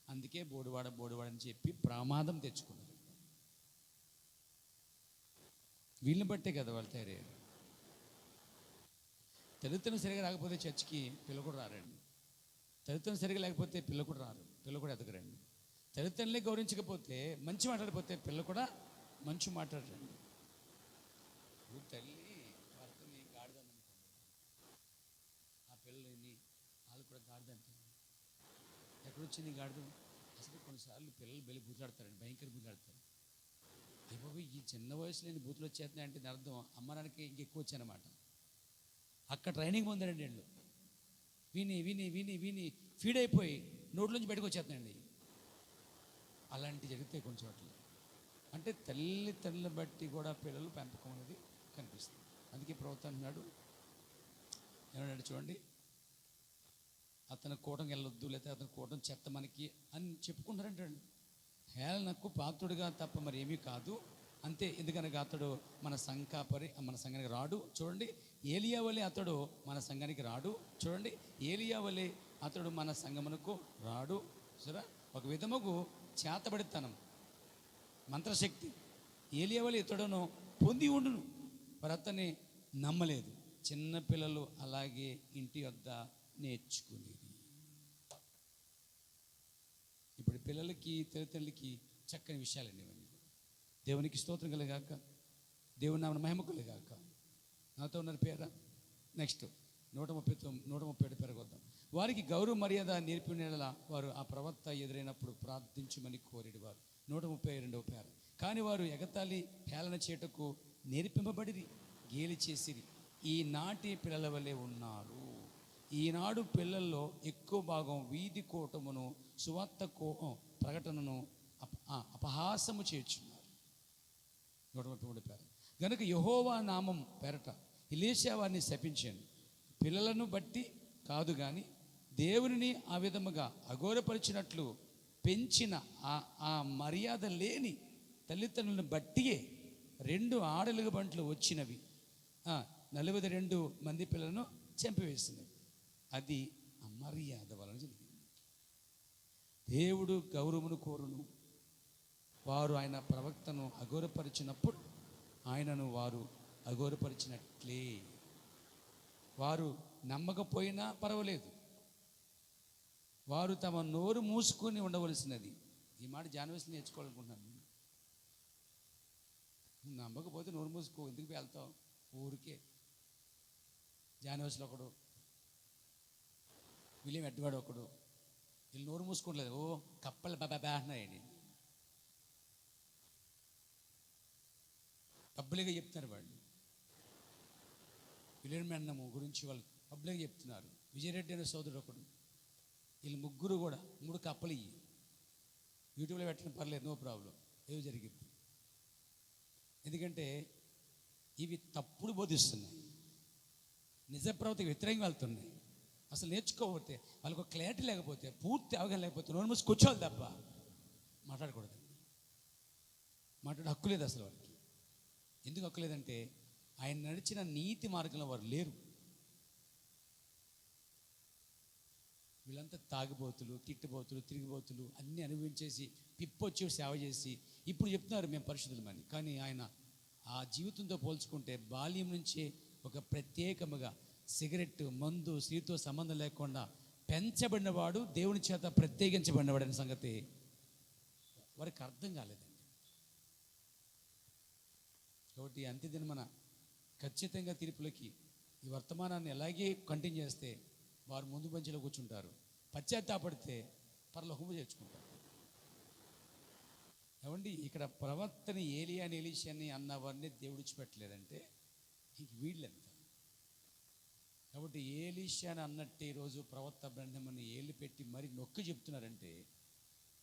అందుకే బోడివాడని చెప్పి ప్రమాదం తెచ్చుకున్నారు. వీళ్ళని బట్టే కదా వాళ్ళు తయారయ్యారు. తల్లిదండ్రులు సరిగా రాకపోతే చర్చికి పిల్లలు కూడా రారండి. తల్లిదండ్రులు సరిగా లేకపోతే పిల్లలు కూడా రారు, పిల్లలు కూడా ఎదగరండి. తల్లిదండ్రులే గౌరవించకపోతే, మంచి మాట్లాడిపోతే పిల్లలు కూడా మంచి మాట్లాడరండి. తల్లి భర్తని గాడిదని ఆ పిల్లలని వాళ్ళు కూడా గాడిదంటారు. ఎక్కడొచ్చింది గాడిద? అసలు కొన్నిసార్లు పిల్లలు బలి బూతులాడతారండి, భయంకర బూతులాడతారు. అయిపోయి ఈ చిన్న వయసులో నేను బూతులు వచ్చేస్తున్నాయి అంటే దాని అర్థం అమ్మడానికి ఇంకెక్కువ వచ్చానమాట. అక్కడ ట్రైనింగ్ పొందారండి వీళ్ళు. విని విని విని విని ఫీడ్ అయిపోయి నోట్లోంచి బయటకు వచ్చేస్తున్నాయండి. అలాంటి జరిగితే కొంచెం అట్లా అంటే తల్లిదండ్రులను బట్టి కూడా పిల్లలు పెంపకం అనేది కనిపిస్తుంది. అందుకే ప్రవక్త అంటున్నాడు, ఏమన్నాడు చూడండి, అతను కూటం వెళ్ళొద్దు, లేకపోతే అతను కూటం చెత్త మనకి అని చెప్పుకుంటారంటాడు. హేళనకు పాత్రుడిగా తప్ప మరి ఏమీ కాదు. అంతే. ఎందుకనగా అతడు మన సంఘానికి రాడు. చూడండి, ఏలియా వలె అతడు మన సంఘానికి రాడు. చూడండి, ఏలియా వలె అతడు మన సంఘమునకు రాడు. సరే, ఒక విధముకు చేతబడితనం, మంత్రశక్తి ఏలియా వలె ఇతడును పొంది ఉండును, మరి అతన్ని నమ్మలేదు. చిన్నపిల్లలు అలాగే ఇంటి వద్ద నేర్చుకునేది. ఇప్పుడు పిల్లలకి తల్లిదండ్రులకి చక్కని విషయాలండి ఇవన్నీ. దేవునికి స్తోత్రం కలుగాక, దేవుని నామమున మహిమ కలుగాక. నాతో ఉన్నారు పేర. నెక్స్ట్ 137 పెరగొద్దాం. వారికి గౌరవ మర్యాద నేర్పిన వారు ఆ ప్రవక్త ఎదురైనప్పుడు ప్రార్థించమని కోరేవారు. 132వ పేర. కానీ వారు ఎగతాళి హేళన చేటకు నేర్పింపబడిరి, గేలి చేసిరి. ఈనాటి పిల్లల వలె ఉన్నారు. ఈనాడు పిల్లల్లో ఎక్కువ భాగం వీధి కోటమును సువార్త ప్రకటనను అపహాసము చేర్చున్నారు. 133 పేర. గనుక యెహోవా నామం పేరట ఎలీషా వారిని శపించాను, పిల్లలను బట్టి కాదు కానీ దేవునిని ఆ విధముగా అఘోరపరిచినట్లు పెంచిన ఆ మర్యాద లేని తల్లిదండ్రులను బట్టియే 2 ఆడలుగు బంట్లు వచ్చినవి, 42 మంది పిల్లలను చంపివేసినవి. అది అమర్యాద వలన జరిగింది. దేవుడు గౌరవమును కోరును. వారు ఆయన ప్రవక్తను అఘోరపరిచినప్పుడు ఆయనను వారు అఘోరపరిచినట్లే. వారు నమ్మకపోయినా పర్వాలేదు, వారు తమ నోరు మూసుకొని ఉండవలసినది. ఈ మాట జానవేసి నేర్చుకోవాలనుకుంటున్నాను. నమ్మకపోతే నోరు మూసుకో, ఎందుకు వెళ్తావు ఊరికే. జానవేసులో ఒకడు, విలియం ఎడ్వార్డ్ ఒకడు, వీళ్ళు నోరు మూసుకోవట్లేదు. ఓ కప్పలు బాబా అంటున్నాయండి, పబ్లిక్గా చెప్తున్నారు వాళ్ళు. విలియం అన్నము గురించి వాళ్ళు పబ్లిక్గా చెప్తున్నారు. విజయరెడ్డి అనే సోదరుడు ఒకడు, వీళ్ళు ముగ్గురు కూడా 3 కప్పలు ఇయ్యి యూట్యూబ్లో పెట్టిన పర్లేదు, నో ప్రాబ్లం, ఏదో జరిగింది. ఎందుకంటే ఇవి తప్పుడు బోధిస్తున్నాయి, నిజ ప్రవర్తనకు వ్యతిరేకంగా వెళ్తున్నాయి. అసలు నేర్చుకోకపోతే, వాళ్ళకు ఒక క్లారిటీ లేకపోతే, పూర్తి అవగాహన లేకపోతే నోరు మూసి కూర్చోవాలి తప్ప మాట్లాడకూడదు. మాట్లాడే హక్కు లేదు అసలు వాళ్ళకి. ఎందుకు హక్కు లేదంటే ఆయన నడిచిన నీతి మార్గంలో వారు లేరు. వీళ్ళంతా తాగిబోతులు, తిట్టుబోతులు, తిరిగిబోతులు అన్నీ అనుభవించేసి పిప్పొచ్చి సేవ చేసి ఇప్పుడు చెప్తున్నారు మేము పరిశుద్ధులమని. కానీ ఆయన ఆ జీవితంతో పోల్చుకుంటే బాల్యం నుంచే ఒక ప్రత్యేకముగా సిగరెట్, మందు, స్త్రీతో సంబంధం లేకుండా పెంచబడినవాడు, దేవుని చేత ప్రత్యేకించబడినవాడు అనే సంగతి వారికి అర్థం కాలేదండి. కాబట్టి అంత్యదినమన ఖచ్చితంగా తీర్పులకి ఈ వర్తమానాన్ని ఎలాగే కంటిన్యూ చేస్తే వారు ముందు పంచిలో కూర్చుంటారు. పశ్చాత్తాపడితే పరలోకము చేర్చుకుంటారు. ఏమండి, ఇక్కడ ప్రవక్తని ఏలియాని ఎలీషాని అన్నవారిని దేవుడు విడిచిపెట్టలేదంటే ఇంక వీళ్ళెంత. కాబట్టి ఏలీషాని అన్నట్టు ఈరోజు ప్రవక్త బ్రహ్మని ఏలి పెట్టి మరి నొక్కి చెప్తున్నారంటే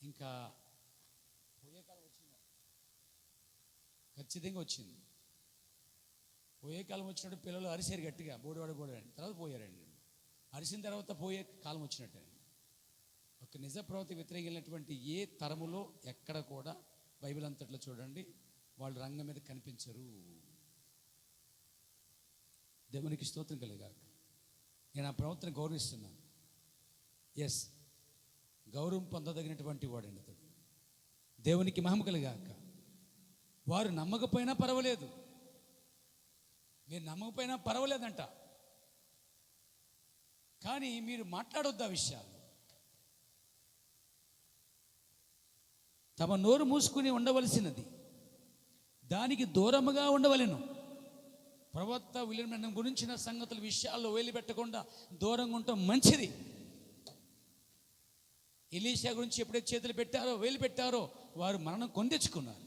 ఇంకా పోయే కాలం వచ్చింది, ఖచ్చితంగా వచ్చింది. పోయే కాలం వచ్చినట్టు పిల్లలు అరిసారు గట్టిగా, బోడివాడు బోడాడు, తర్వాత పోయారండి. అరిసిన తర్వాత పోయే కాలం వచ్చినట్టే. ఒక నిజ ప్రవక్త వ్యతిరేకినటువంటి ఏ తరములో ఎక్కడ కూడా బైబిల్ అంతట్లో చూడండి వాళ్ళు రంగం మీద కనిపించరు. దేవునికి స్తోత్రం కలిగాక. నేను ఆ ప్రవక్తను గౌరవిస్తున్నాను. ఎస్, గౌరవం పొందదగినటువంటి వాడండి అతడు. దేవునికి మహిమ కలిగాక. వారు నమ్మకపోయినా పర్వాలేదు, మీరు నమ్మకపోయినా పర్వాలేదంట, కానీ మీరు మాట్లాడొద్దు ఆ విషయాలు. తమ నోరు మూసుకుని ఉండవలసినది, దానికి దూరముగా ఉండవలెను. ప్రవక్త విలియం గురించిన సంగతుల విషయాల్లో వేలిపెట్టకుండా దూరంగా ఉండటం మంచిది. ఎలీషా గురించి ఎప్పుడైతే చేతులు పెట్టారో, వేలు పెట్టారో వారు మరణం కొందెచ్చుకున్నారు.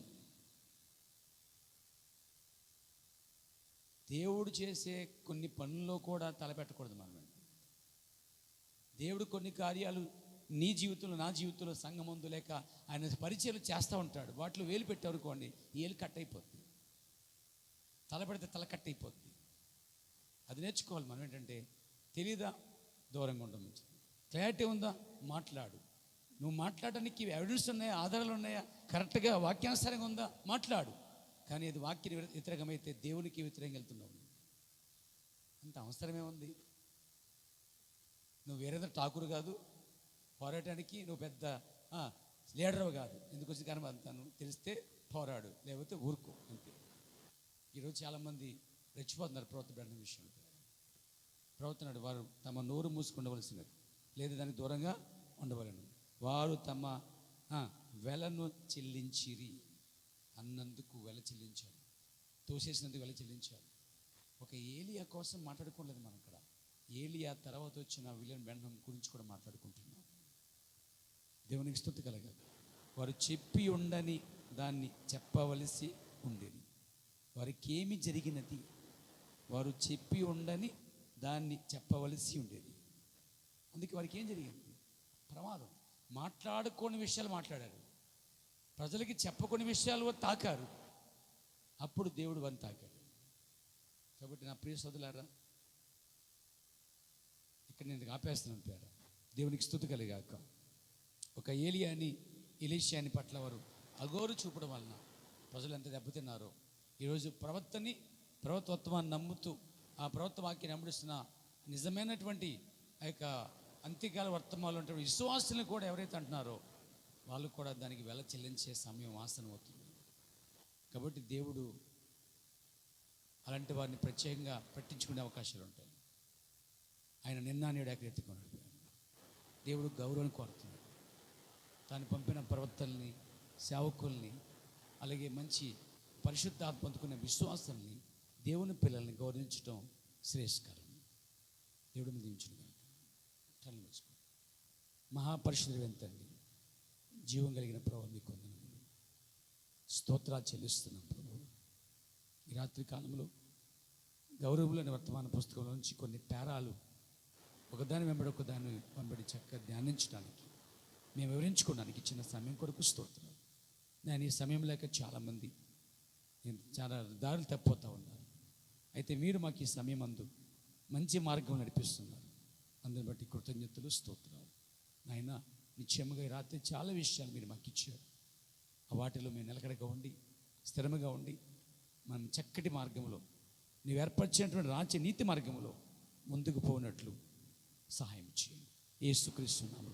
దేవుడు చేసే కొన్ని పనుల్లో కూడా తలపెట్టకూడదు మనం. దేవుడు కొన్ని కార్యాలు నీ జీవితంలో, నా జీవితంలో, సంఘమందు లేక ఆయన పరిచయాలు చేస్తూ ఉంటాడు. వాటిలో వేలు పెట్టారనుకోండి, ఏలు కట్ అయిపోద్ది, తల పెడితే తల కట్ అయిపోద్ది. అది నేర్చుకోవాలి మనం. ఏంటంటే తెలీదా, దూరంగా ఉండడం మంచిది. క్లారిటీ ఉందా, మాట్లాడు. నువ్వు మాట్లాడడానికి ఎవిడెన్స్ ఉన్నాయా, ఆధారాలు ఉన్నాయా, కరెక్ట్గా వాక్యానుసారంగా ఉందా, మాట్లాడు. కానీ అది వాక్య వ్యతిరేకమైతే దేవునికి వ్యతిరేకంగా వెళ్తున్నావు. అంత అవసరమే ఉంది. నువ్వు వేరేదో ఠాకూరు కాదు, పోరాటానికి నువ్వు పెద్ద లీడర్ కాదు. ఎందుకు వచ్చి కానీ అంతాను తెలిస్తే పోరాడు, లేకపోతే ఊరుకో అంతే. ఈరోజు చాలామంది రెచ్చిపోతున్నారు ప్రవర్తన బ్రాండ్ విషయంలో. ప్రవర్తనాడు వారు తమ నోరు మూసుకుండవలసినది, లేదా దానికి దూరంగా ఉండవలను. వారు తమ వెలను చెల్లించిరి అన్నందుకు వెల చెల్లించారు, తోసేసినందుకు వెల చెల్లించారు. ఒక ఏలియా కోసం మాట్లాడుకోలేదు మనం ఇక్కడ. ఏలియా తర్వాత వచ్చిన విలియం బెన్హమ్ గురించి కూడా మాట్లాడుకుంటున్నాం. దేవునికి స్తుతి కలగాలి. వారు చెప్పి ఉండని దాన్ని చెప్పవలసి ఉండేది. వారికి ఏమి జరిగినది, వారు చెప్పి ఉండని దాన్ని చెప్పవలసి ఉండేది. అందుకే వారికి ఏం జరిగింది? ప్రమాదం. మాట్లాడుకోని విషయాలు మాట్లాడారు, ప్రజలకి చెప్పుకొని విషయాలు తాకారు. అప్పుడు దేవుడు వారిని తాకాడు. కాబట్టి నా ప్రియ సోదరులారా, ఇక్కడ నేను ఆపేస్తున్నాను పేర. దేవునికి స్తుతి కలిగాక. ఒక ఏలియాని ఎలీషాని పట్ల వారు అగోరు చూపడం వలన ప్రజలు ఎంత దెబ్బతిన్నారో. ఈరోజు ప్రవక్తత్వాన్ని నమ్ముతూ ఆ ప్రవక్త వాక్యాన్ని నమ్ముడిస్తున్న నిజమైనటువంటి ఆ యొక్క అంత్యకాల వర్తమానంలో ఉంటే విశ్వాసులను కూడా ఎవరైతే అంటున్నారో వాళ్ళు కూడా దానికి వెల చెల్లించే సమయం ఆసనం అవుతుంది. కాబట్టి దేవుడు అలాంటి వారిని ప్రత్యేకంగా పట్టించుకునే అవకాశాలు ఉంటాయి. ఆయన నిన్న నేడు ఎక్కడెత్తుకున్నాడు. దేవుడు గౌరవం కోరుతున్నాడు. తాను పంపిన ప్రవక్తల్ని, సేవకుల్ని, అలాగే మంచి పరిశుద్ధాత్మ పొందుకునే విశ్వాసాన్ని, దేవుని పిల్లల్ని గౌరవించడం శ్రేయస్కరం. దేవుడు మీద ఉంచును. మహాపరిశుద్ధుడు ఎంతండి, జీవం కలిగిన ప్రభు మీకు వందనములు, స్తోత్రాలు చెల్లిస్తున్నాం ప్రభు. ఈ రాత్రి కాలంలో గౌరవములోని వర్తమాన పుస్తకంలో నుంచి కొన్ని పేరాలు ఒకదాని వెంబడి ఒకదాన్ని వెంబడి చక్కగా ధ్యానించడానికి, మేము వివరించుకోవడానికి ఇచ్చిన సమయం కొరకు స్తోత్రం. నేను ఈ సమయం లేక చాలామంది చాలా దారులు తప్పిపోతూ ఉన్నారు. అయితే మీరు మాకు ఈ సమయం అందు మంచి మార్గం నడిపిస్తున్నారు. అందుని బట్టి కృతజ్ఞతలు, స్తోత్రాలు. నాయన నిశ్చయముగా ఈ రాత్రి చాలా విషయాలు మీరు మాకు ఇచ్చారు. ఆ వాటిలో మేము నిలకడగా ఉండి స్థిరముగా ఉండి మనం చక్కటి మార్గంలో నీవు ఏర్పరిచినటువంటి రాజ్య నీతి మార్గంలో ముందుకు పోనట్లు సహాయం చేయండి. యేసుక్రీస్తు నామములో